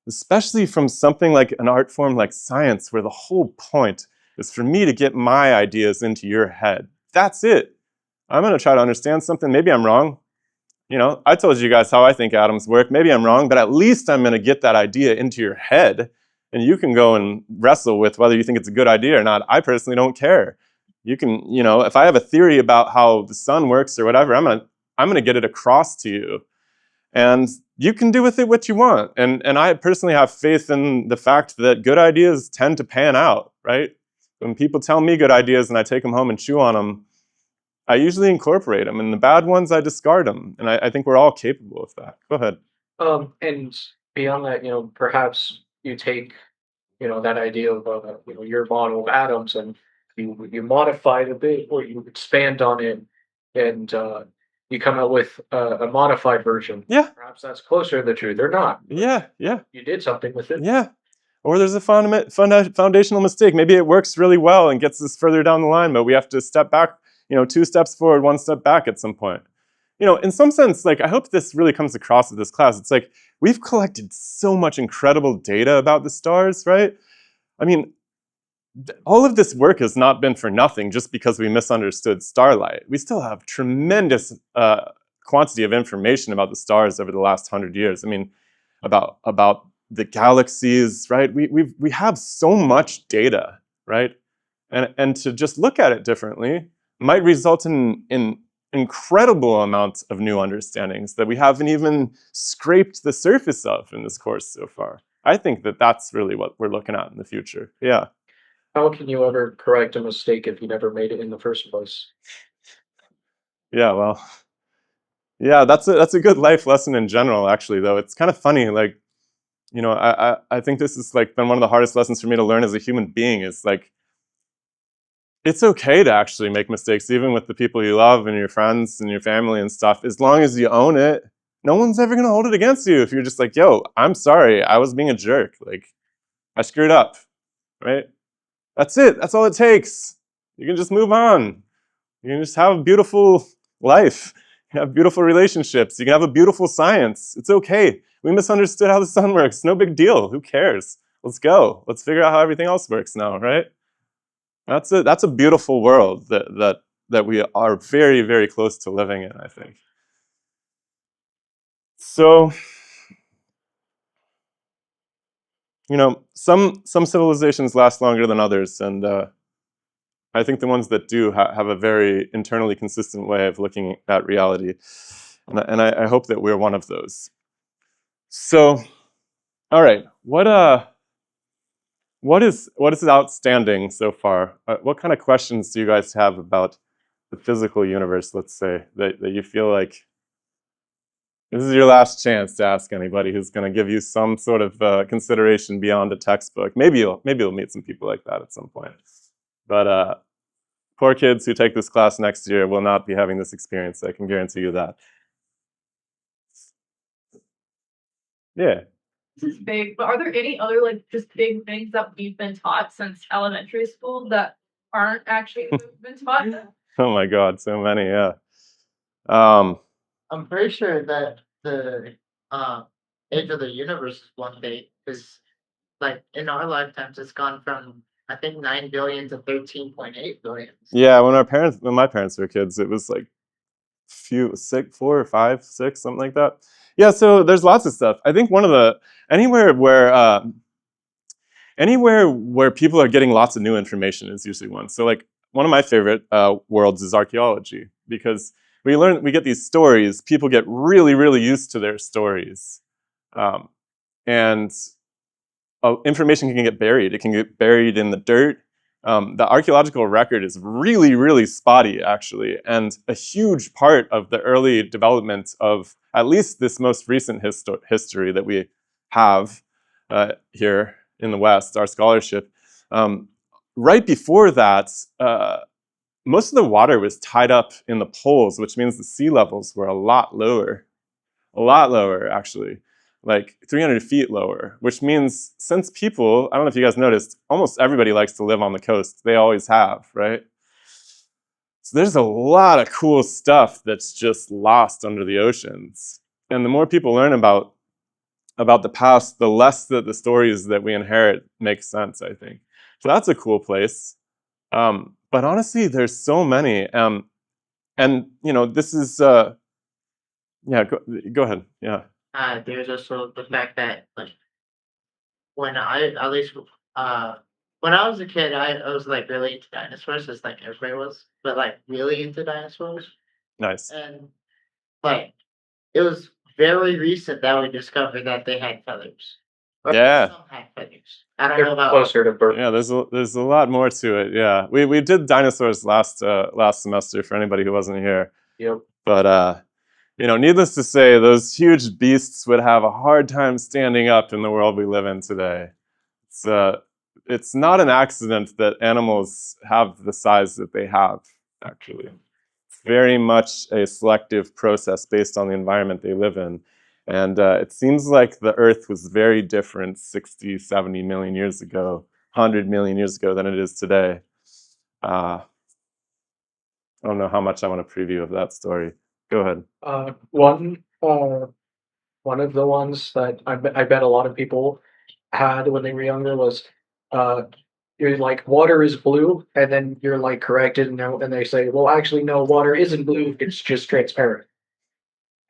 especially from something like an art form like science, where the whole point is for me to get my ideas into your head. That's it. I'm going to try to understand something. Maybe I'm wrong. I told you guys how I think atoms work. Maybe I'm wrong, but at least I'm going to get that idea into your head, and you can go and wrestle with whether you think it's a good idea or not. I personally don't care. You can, if I have a theory about how the sun works or whatever, I'm going to get it across to you. And you can do with it what you want. And I personally have faith in the fact that good ideas tend to pan out, right? When people tell me good ideas and I take them home and chew on them, I usually incorporate them, and the bad ones, I discard them. And I think we're all capable of that. Go ahead. And beyond that, perhaps you take, that idea of, your model of atoms, and you modify it a bit, or you expand on it, and you come out with a modified version. Yeah. Perhaps that's closer to the truth, or not. Yeah. You did something with it. Yeah. Or there's a foundational mistake. Maybe it works really well and gets us further down the line, but we have to step back, 2 steps forward, 1 step back at some point. In some sense, I hope this really comes across with this class. It's like we've collected so much incredible data about the stars, right? I mean, all of this work has not been for nothing just because we misunderstood starlight. We still have tremendous quantity of information about the stars over the last 100 years. I mean, about the galaxies, right? We have so much data, right? And to just look at it differently might result in incredible amounts of new understandings that we haven't even scraped the surface of in this course so far. I think that that's really what we're looking at in the future. Yeah. How can you ever correct a mistake if you never made it in the first place? Yeah, well, yeah, that's a good life lesson in general, actually, though. It's kind of funny, I think this has been one of the hardest lessons for me to learn as a human being is it's okay to actually make mistakes, even with the people you love and your friends and your family and stuff, as long as you own it. No one's ever going to hold it against you if you're just like, yo, I'm sorry, I was being a jerk. I screwed up, right? That's it. That's all it takes. You can just move on. You can just have a beautiful life. You can have beautiful relationships. You can have a beautiful science. It's okay. We misunderstood how the sun works. No big deal. Who cares? Let's go. Let's figure out how everything else works now, right? That's a beautiful world that we are very, very close to living in, I think. So, some civilizations last longer than others, and I think the ones that do have a very internally consistent way of looking at reality, and I hope that we're one of those. So, all right, what is outstanding so far? What kind of questions do you guys have about the physical universe, let's say, that you feel like this is your last chance to ask anybody who's going to give you some sort of consideration beyond a textbook? Maybe you'll meet some people like that at some point. But poor kids who take this class next year will not be having this experience. I can guarantee you that. Yeah. This is big, but are there any other like just big things that we've been taught since elementary school that aren't actually been taught? Oh my God, so many, yeah. Um, I'm pretty sure that the age of the universe is one day because like in our lifetimes it's gone from I think 9 billion to 13.8 billion. yeah, when my parents were kids, it was like six, 4 or 5, 6, something like that. Yeah, so there's lots of stuff. I think one of the anywhere where people are getting lots of new information is usually one. So like one of my favorite worlds is archaeology because we get these stories. People get really, really used to their stories, and information can get buried. It can get buried in the dirt. The archaeological record is really, really spotty, actually, and a huge part of the early development of at least this most recent history that we have here in the West, our scholarship. Right before that, most of the water was tied up in the poles, which means the sea levels were a lot lower actually, like 300 feet lower, which means since people, I don't know if you guys noticed, almost everybody likes to live on the coast. They always have, right? So there's a lot of cool stuff that's just lost under the oceans. And the more people learn about the past, the less that the stories that we inherit make sense, I think. So that's a cool place. But honestly, there's so many. And, you know, this is, yeah, go ahead. Yeah. There's also the fact that like when I at least when I was a kid I was like really into dinosaurs just like everybody was, but like really into dinosaurs. Nice. And like it was very recent that we discovered that they had feathers. Or Yeah. some had feathers. I don't They're know about closer to birds. Yeah, there's a lot more to it. Yeah, we did dinosaurs last semester for anybody who wasn't here. Yep. But you know, needless to say, those huge beasts would have a hard time standing up in the world we live in today. It's not an accident that animals have the size that they have, actually. It's very much a selective process based on the environment they live in. And it seems like the Earth was very different 60, 70 million years ago, 100 million years ago than it is today. I don't know how much I want to preview of that story. Go ahead. One of the ones that I bet a lot of people had when they were younger was you're like water is blue, and then you're like corrected, and they say, well, actually, no, water isn't blue; it's just transparent.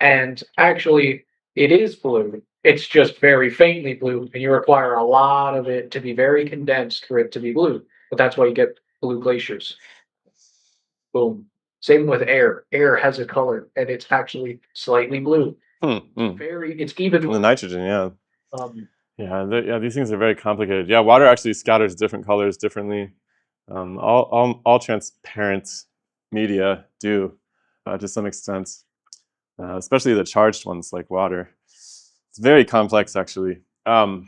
And actually, it is blue. It's just very faintly blue, and you require a lot of it to be very condensed for it to be blue. But that's why you get blue glaciers. Boom. Same with air. Air has a color, and it's actually slightly blue. It's even. The nitrogen, yeah. Um, Yeah, these things are very complicated. Yeah, water actually scatters different colors differently. All transparent media do to some extent, especially the charged ones like water. It's very complex, actually. I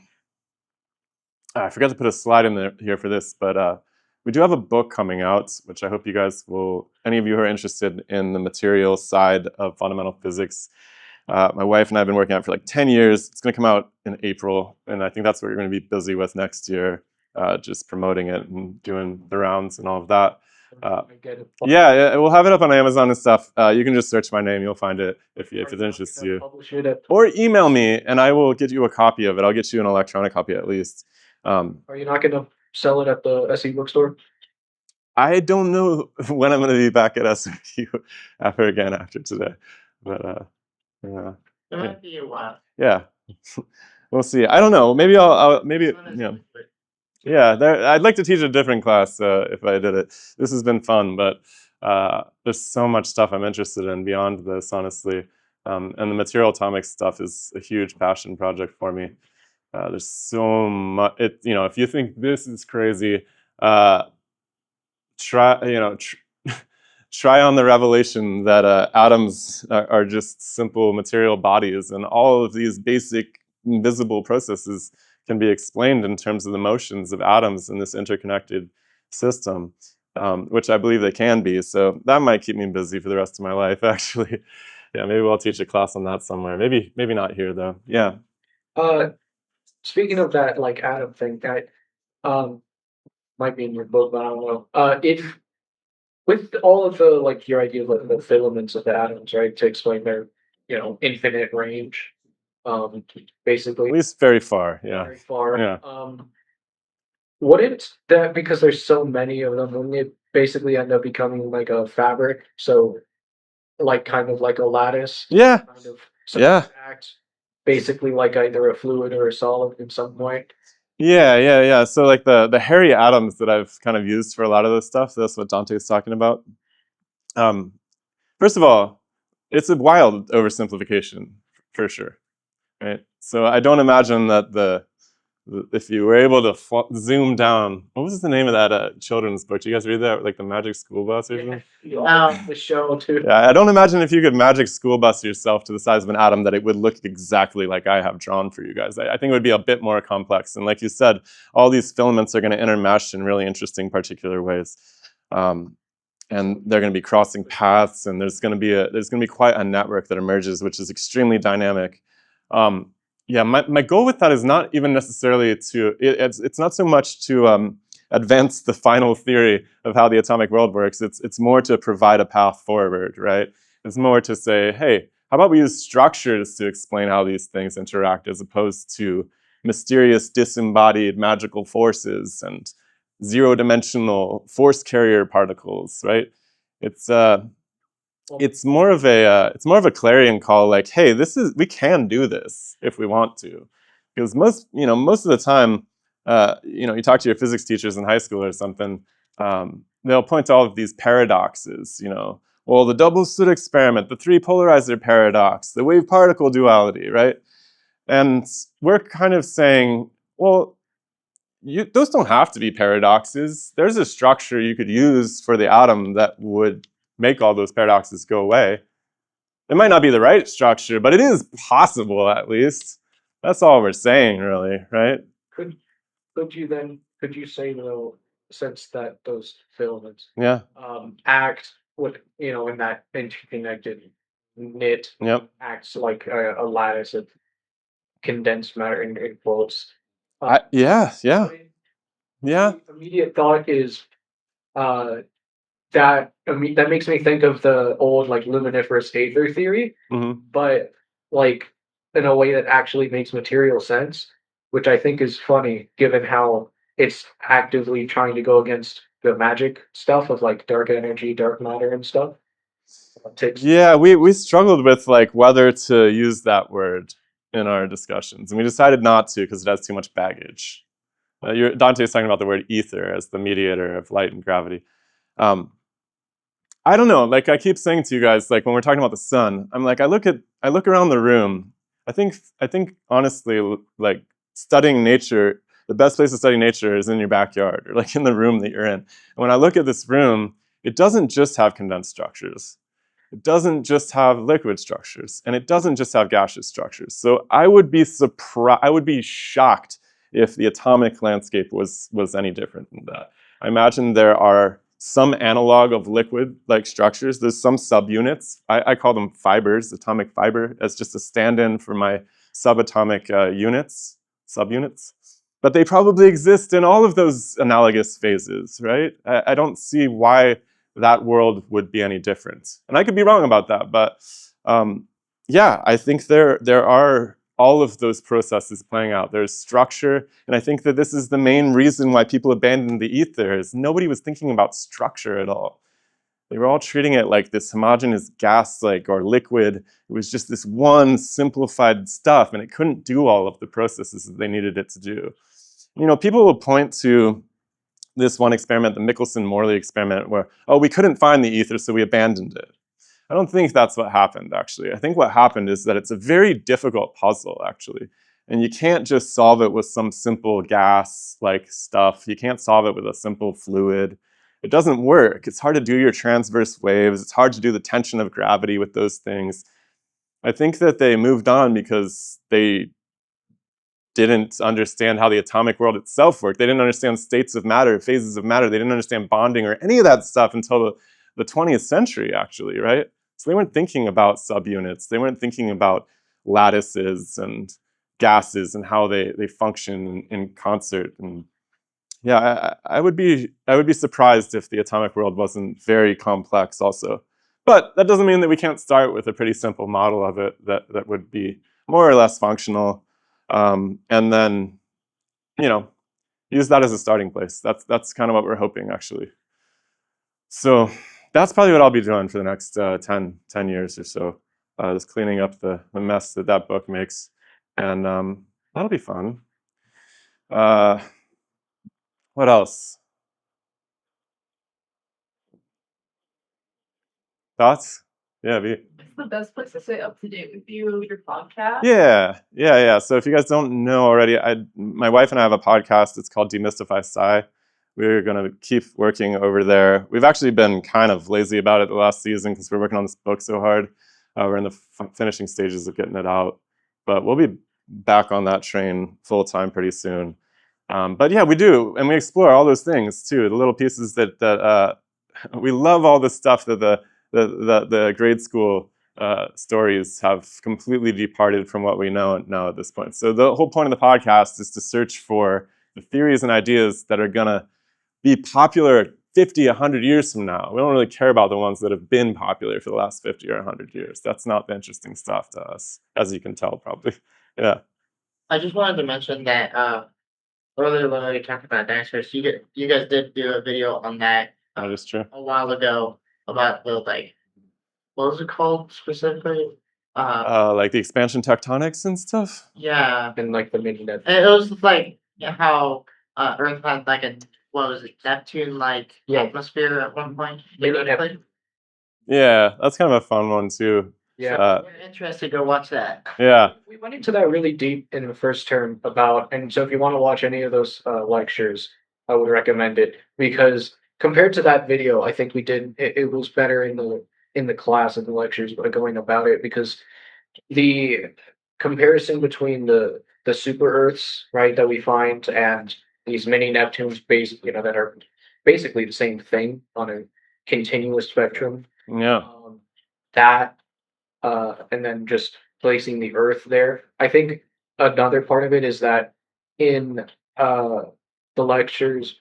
forgot to put a slide in there here for this, but we do have a book coming out, which I hope you guys will, any of you who are interested in the material side of fundamental physics. My wife and I have been working on it for like 10 years. It's going to come out in April, and I think that's what we're going to be busy with next year, just promoting it and doing the rounds and all of that. Yeah, we'll have it up on Amazon and stuff. You can just search my name. You'll find it if it interests you. Or email me, and I will get you a copy of it. I'll get you an electronic copy at least. Are you not going to sell it at the SE bookstore? I don't know when I'm going to be back at SMU after today, but yeah. it might be a while. Yeah, we'll see. I don't know. Maybe maybe yeah. I'd like to teach a different class if I did it. This has been fun, but there's so much stuff I'm interested in beyond this, honestly. And the material atomics stuff is a huge passion project for me. There's so much. If you think this is crazy, try try on the revelation that atoms are just simple material bodies, and all of these basic invisible processes can be explained in terms of the motions of atoms in this interconnected system, which I believe they can be. So that might keep me busy for the rest of my life, actually. Yeah, maybe I'll teach a class on that somewhere. Maybe not here, though. Yeah. speaking of that, like atom thing, that um might be in your book, but I don't know. If with all of the like your idea of like the filaments of the atoms, right, to explain their infinite range, At basically least very far, yeah. very far. Yeah. Wouldn't that because there's so many of them, wouldn't it basically end up becoming like a fabric? So like kind of like a lattice, Yeah. kind of Yeah. supposed to act basically like either a fluid or a solid at some point. Yeah. So like the hairy atoms that I've kind of used for a lot of this stuff, that's what Dante's talking about. First of all, it's a wild oversimplification for sure, right? So I don't imagine that if you were able to zoom down, what was the name of that children's book? Do you guys read that, like the Magic School Bus or something? The show too. Yeah, I don't imagine if you could magic school bus yourself to the size of an atom that it would look exactly like I have drawn for you guys. I think it would be a bit more complex. And like you said, all these filaments are going to intermesh in really interesting particular ways. And they're going to be crossing paths, and there's going to be quite a network that emerges, which is extremely dynamic. Yeah, my goal with that is not even necessarily it's not so much to advance the final theory of how the atomic world works. It's more to provide a path forward, right? It's more to say, hey, how about we use structures to explain how these things interact, as opposed to mysterious disembodied magical forces and zero-dimensional force carrier particles, right? It's more of a clarion call, like, hey, we can do this if we want to, because most of the time, you talk to your physics teachers in high school or something, they'll point to all of these paradoxes, well, the double slit experiment, the three polarizer paradox, the wave particle duality, right? And we're kind of saying, well, those don't have to be paradoxes. There's a structure you could use for the atom that would make all those paradoxes go away. It might not be the right structure, but it is possible, at least. That's all we're saying, really, right? Could you say though, since that those filaments Yeah. act with in that interconnected knit Yep. acts like a lattice of condensed matter in quotes. Yeah. Immediate thought is uh, that that makes me think of the old like luminiferous aether theory, but like in a way that actually makes material sense, which I think is funny given how it's actively trying to go against the magic stuff of like dark energy, dark matter, and stuff. Yeah, we struggled with like whether to use that word in our discussions, and we decided not to because it has too much baggage. Dante's talking about the word ether as the mediator of light and gravity. I don't know. Like I keep saying to you guys, like when we're talking about the sun, I'm like I look around the room. I think honestly, like studying nature, the best place to study nature is in your backyard or like in the room that you're in. And when I look at this room, it doesn't just have condensed structures. It doesn't just have liquid structures, and it doesn't just have gaseous structures. So I would be surprised. I would be shocked if the atomic landscape was any different than that. I imagine there are some analog of liquid-like structures. There's some subunits. I call them fibers, atomic fiber, as just a stand-in for my subatomic subunits. But they probably exist in all of those analogous phases, right? I don't see why that world would be any different. And I could be wrong about that, but yeah, I think there are all of those processes playing out. There's structure, and I think that this is the main reason why people abandoned the ether, is nobody was thinking about structure at all. They were all treating it like this homogeneous gas, like, or liquid. It was just this one simplified stuff, and it couldn't do all of the processes that they needed it to do. People will point to this one experiment, the Michelson-Morley experiment, where, oh, we couldn't find the ether, so we abandoned it. I don't think that's what happened, actually. I think what happened is that it's a very difficult puzzle, actually. And you can't just solve it with some simple gas-like stuff. You can't solve it with a simple fluid. It doesn't work. It's hard to do your transverse waves. It's hard to do the tension of gravity with those things. I think that they moved on because they didn't understand how the atomic world itself worked. They didn't understand states of matter, phases of matter. They didn't understand bonding or any of that stuff until the 20th century, actually, right? So they weren't thinking about subunits. They weren't thinking about lattices and gases and how they function in concert. And yeah, I would be surprised if the atomic world wasn't very complex also. But that doesn't mean that we can't start with a pretty simple model of it that would be more or less functional, and then, you know, use that as a starting place. That's kind of what we're hoping, actually. So that's probably what I'll be doing for the next 10 years or so, just cleaning up the mess that book makes. And that'll be fun. What else? Thoughts? Yeah, It's the best place to stay up to date with you, your podcast. yeah. So if you guys don't know already, my wife and I have a podcast. It's called Demystify Sci. We're going to keep working over there. We've actually been kind of lazy about it the last season because we're working on this book so hard. We're in the finishing stages of getting it out. But we'll be back on that train full time pretty soon. But yeah, we do. And we explore all those things too. The little pieces that we love all the stuff that the grade school stories have completely departed from what we know now at this point. So the whole point of the podcast is to search for the theories and ideas that are going to be popular 50, 100 years from now. We don't really care about the ones that have been popular for the last 50 or 100 years. That's not the interesting stuff to us, as you can tell, probably. Yeah. I just wanted to mention that earlier when we talked about dinosaurs, you guys did do a video on that That is true. a while ago about the what was it called specifically? Like the expansion tectonics and stuff? Yeah, And like the mini net. it was like how Earth had like a what was it, Neptune-like Yeah. atmosphere at one point. Mini Neptune. Yeah, that's kind of a fun one too. Yeah. If you're interested, go watch that. Yeah. We went into that really deep in the first term about, and so if you want to watch any of those lectures, I would recommend it, because compared to that video, I think we did it was better in the class and the lectures by going about it, because the comparison between the super Earths, right, that we find, and these mini Neptunes, that are basically the same thing on a continuous spectrum. Yeah. That and then just placing the Earth there. I think another part of it is that in the lectures,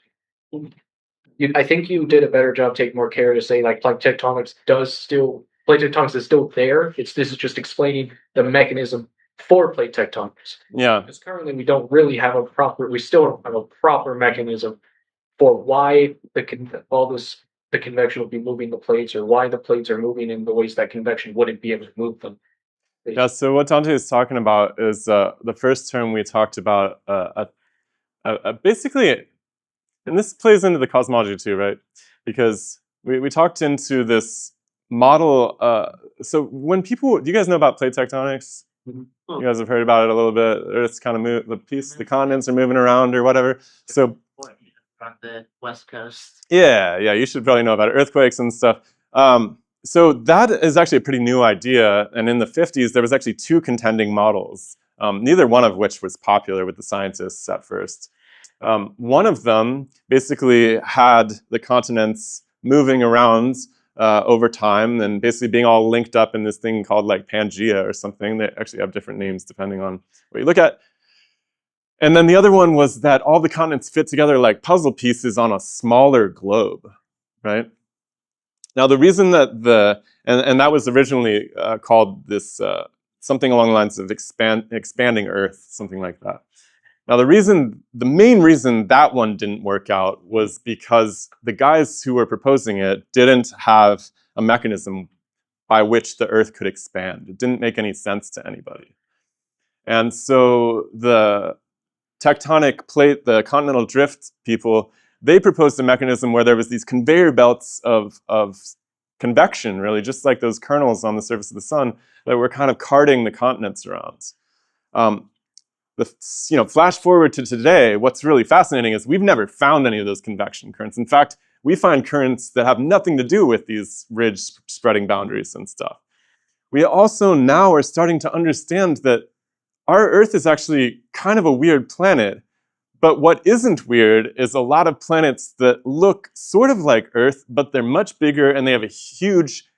I think you did a better job taking more care to say like plate tectonics is still there. This is just explaining the mechanism for plate tectonics. Yeah. Because currently we still don't have a proper mechanism for why the convection will be moving the plates, or why the plates are moving in the ways that convection wouldn't be able to move them. Yeah, so what Dante is talking about is the first term we talked about basically, and this plays into the cosmology too, right? Because we talked into this model. So when do you guys know about plate tectonics? You guys have heard about it a little bit. Earth's kind of the continents are moving around or whatever. So From the West Coast. yeah, you should probably know about earthquakes and stuff. So that is actually a pretty new idea, and in the 50s there was actually two contending models, neither one of which was popular with the scientists at first. One of them basically had the continents moving around over time and basically being all linked up in this thing called like Pangea or something. They actually have different names depending on what you look at. And then the other one was that all the continents fit together like puzzle pieces on a smaller globe, right? Now the reason that and that was originally called this something along the lines of expanding Earth, something like that. Now the main reason that one didn't work out was because the guys who were proposing it didn't have a mechanism by which the Earth could expand. It didn't make any sense to anybody. And so the tectonic plate, the continental drift people, they proposed a mechanism where there was these conveyor belts of convection, really, just like those kernels on the surface of the sun, that were kind of carting the continents around. Flash forward to today, what's really fascinating is we've never found any of those convection currents. In fact, we find currents that have nothing to do with these ridge spreading boundaries and stuff. We also now are starting to understand that our Earth is actually kind of a weird planet, but what isn't weird is a lot of planets that look sort of like Earth, but they're much bigger and they have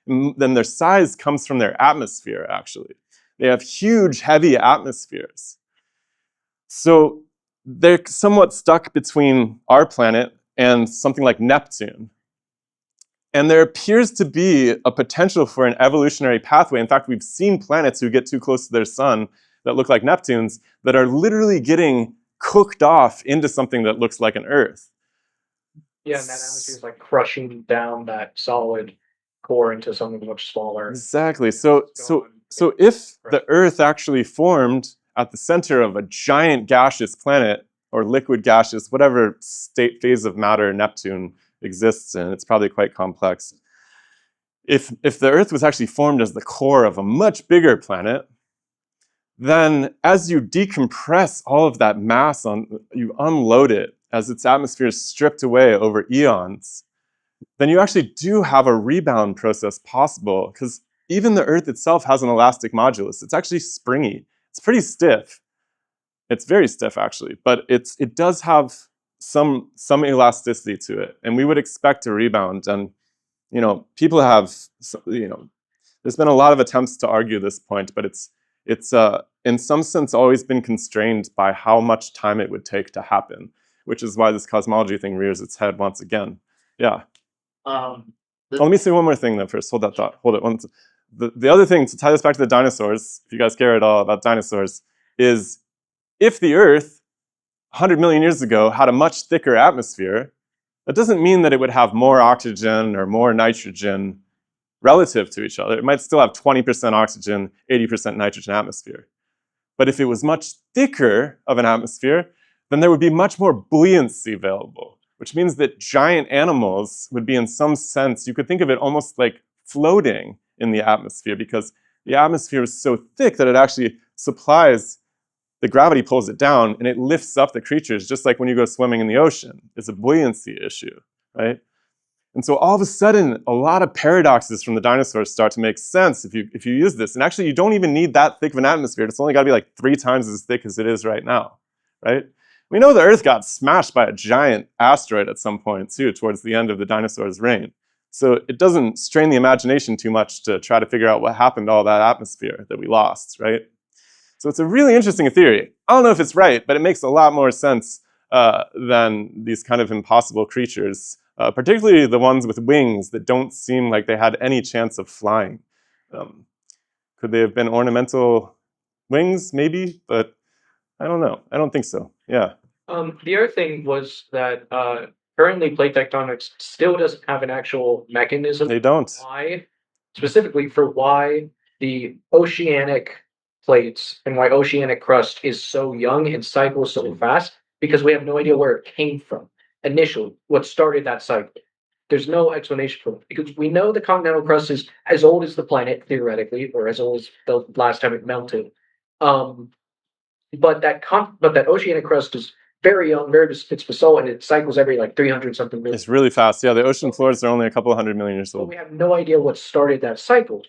then their size comes from their atmosphere, actually. They have huge, heavy atmospheres. So they're somewhat stuck between our planet and something like Neptune. And there appears to be a potential for an evolutionary pathway. In fact, we've seen planets who get too close to their sun that look like Neptune's that are literally getting cooked off into something that looks like an Earth. Yeah, and that atmosphere is like crushing down that solid core into something much smaller. Exactly. So if the Earth actually formed at the center of a giant gaseous planet, or liquid gaseous, whatever state phase of matter Neptune exists in, it's probably quite complex. If the Earth was actually formed as the core of a much bigger planet, then as you decompress all of that mass, you unload it, as its atmosphere is stripped away over eons, then you actually do have a rebound process possible, because even the Earth itself has an elastic modulus. It's actually springy. It's pretty stiff. It's very stiff, actually, but it does have some elasticity to it, and we would expect a rebound. And people have, there's been a lot of attempts to argue this point, but it's in some sense always been constrained by how much time it would take to happen, which is why this cosmology thing rears its head once again. Yeah. Let me say one more thing then first. Hold that thought. Hold it. The other thing, to tie this back to the dinosaurs, if you guys care at all about dinosaurs, is if the Earth 100 million years ago had a much thicker atmosphere, that doesn't mean that it would have more oxygen or more nitrogen relative to each other. It might still have 20% oxygen, 80% nitrogen atmosphere. But if it was much thicker of an atmosphere, then there would be much more buoyancy available, which means that giant animals would be, in some sense, you could think of it almost like floating in the atmosphere, because the atmosphere is so thick that it actually supplies, the gravity pulls it down and it lifts up the creatures, just like when you go swimming in the ocean. It's a buoyancy issue, right? And so all of a sudden, a lot of paradoxes from the dinosaurs start to make sense if you use this. And actually, you don't even need that thick of an atmosphere. It's only got to be like 3 times as thick as it is right now, right? We know the Earth got smashed by a giant asteroid at some point, too, towards the end of the dinosaurs' reign. So it doesn't strain the imagination too much to try to figure out what happened to all that atmosphere that we lost, right? So it's a really interesting theory. I don't know if it's right, but it makes a lot more sense than these kind of impossible creatures, particularly the ones with wings that don't seem like they had any chance of flying. Could they have been ornamental wings? Maybe, but I don't know. I don't think so. Yeah. The other thing was that currently plate tectonics still doesn't have an actual mechanism. They don't. Why, specifically for why the oceanic plates and why oceanic crust is so young and cycles so fast, because we have no idea where it came from initially, what started that cycle. There's no explanation for it, because we know the continental crust is as old as the planet, theoretically, or as old as the last time it melted. But that oceanic crust is very young, it's basalt, and it cycles every like 300 something million. It's really fast. Yeah, the ocean floors are only a couple 100 million years But old. we have no idea what started that cycle.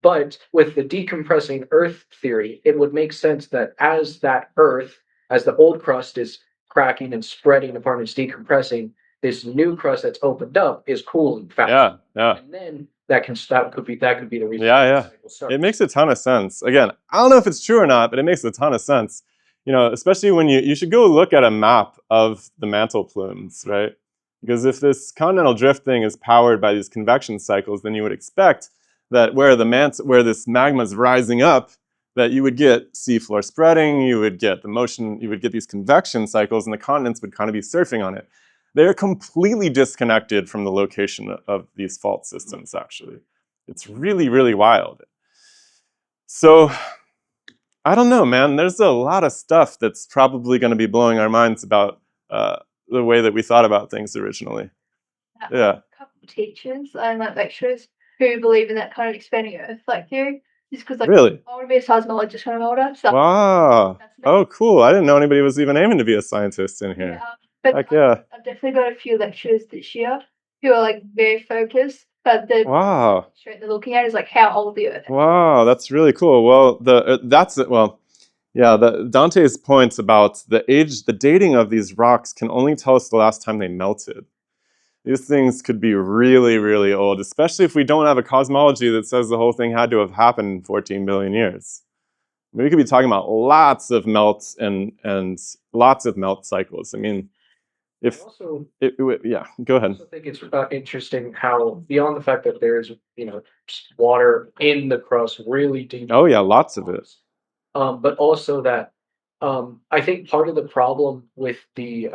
But with the decompressing Earth theory, it would make sense that as the old crust is cracking and spreading apart and it's decompressing, this new crust that's opened up is cooling fast. Yeah, yeah. And then that could be the reason. Yeah, the yeah. cycle starts. It makes a ton of sense. Again, I don't know if it's true or not, but it makes a ton of sense. Especially when you should go look at a map of the mantle plumes, right? Because if this continental drift thing is powered by these convection cycles, then you would expect that where this magma is rising up, that you would get seafloor spreading, you would get the motion, you would get these convection cycles, and the continents would kind of be surfing on it. They're completely disconnected from the location of these fault systems, actually. It's really, really wild. So, I don't know, man. There's a lot of stuff that's probably going to be blowing our minds about the way that we thought about things originally. Yeah. A couple of teachers and like lecturers who believe in that kind of expanding Earth like theory, just because Really? I want to be a seismologist when I'm older. So Wow. that's Oh, cool. I didn't know anybody was even aiming to be a scientist in here. but Heck yeah. I've definitely got a few lecturers this year who are like very focused, but the Wow. straight they're looking at is like how old the Earth is. Wow, that's really cool. Well, Dante's points about the dating of these rocks can only tell us the last time they melted. These things could be really, really old, especially if we don't have a cosmology that says the whole thing had to have happened in 14 billion years. We could be talking about lots of melts and lots of melt cycles. I mean, if Also, yeah, go I ahead. also think it's interesting how beyond the fact that there's just water in the crust really deep. Oh yeah, lots of it. But also that I think part of the problem with the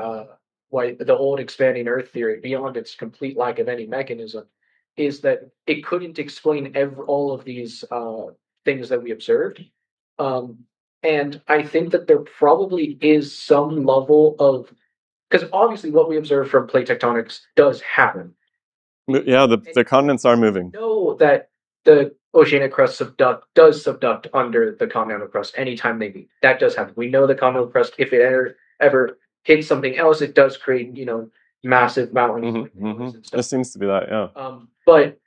old expanding Earth theory, beyond its complete lack of any mechanism, is that it couldn't explain all of these things that we observed. And I think that there probably is some level of, because obviously what we observe from plate tectonics does happen. Yeah, the continents are moving. Know that the oceanic crust does subduct under the continental crust anytime they meet. That does happen. We know the continental crust, if it ever hits something else, it does create massive mountains. And stuff. It seems to be that, yeah. But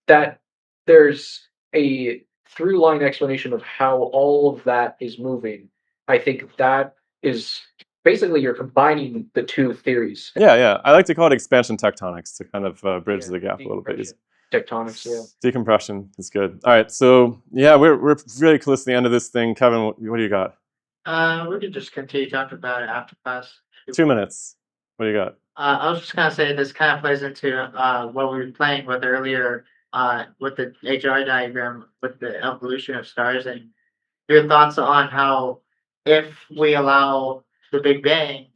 that there's a through line explanation of how all of that is moving. I think that is basically you're combining the two theories. Yeah. I like to call it expansion tectonics to kind of bridge the gap a little bit. Tectonics, yeah. Decompression is good. All right, so yeah, we're really close to the end of this thing. Kevin, what do you got? We could just continue talking about it after class. 2 minutes. What do you got? I was just gonna say this kind of plays into what we were playing with earlier, with the HR diagram with the evolution of stars, and your thoughts on how if we allow the Big Bang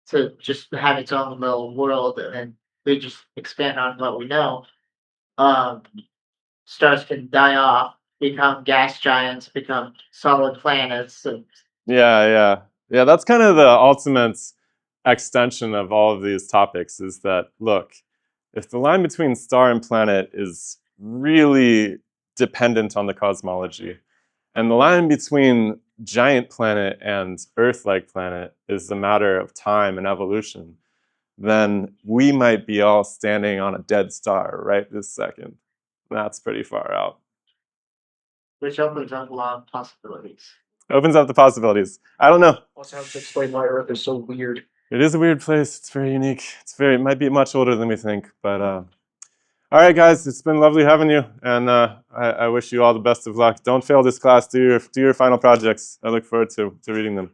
to just have its own little world and we just expand on what we know, stars can die off, become gas giants, become solid planets. And Yeah. That's kind of the ultimate extension of all of these topics is that, look, if the line between star and planet is really dependent on the cosmology, and the line between giant planet and Earth-like planet is a matter of time and evolution, then we might be all standing on a dead star right this second. That's pretty far out. which opens up a lot of possibilities. Opens up the possibilities. I don't know. Also helps explain why Earth is so weird. It is a weird place. It's very unique. It might be much older than we think. But all right, guys, it's been lovely having you, and I wish you all the best of luck. Don't fail this class. Do your final projects. I look forward to reading them.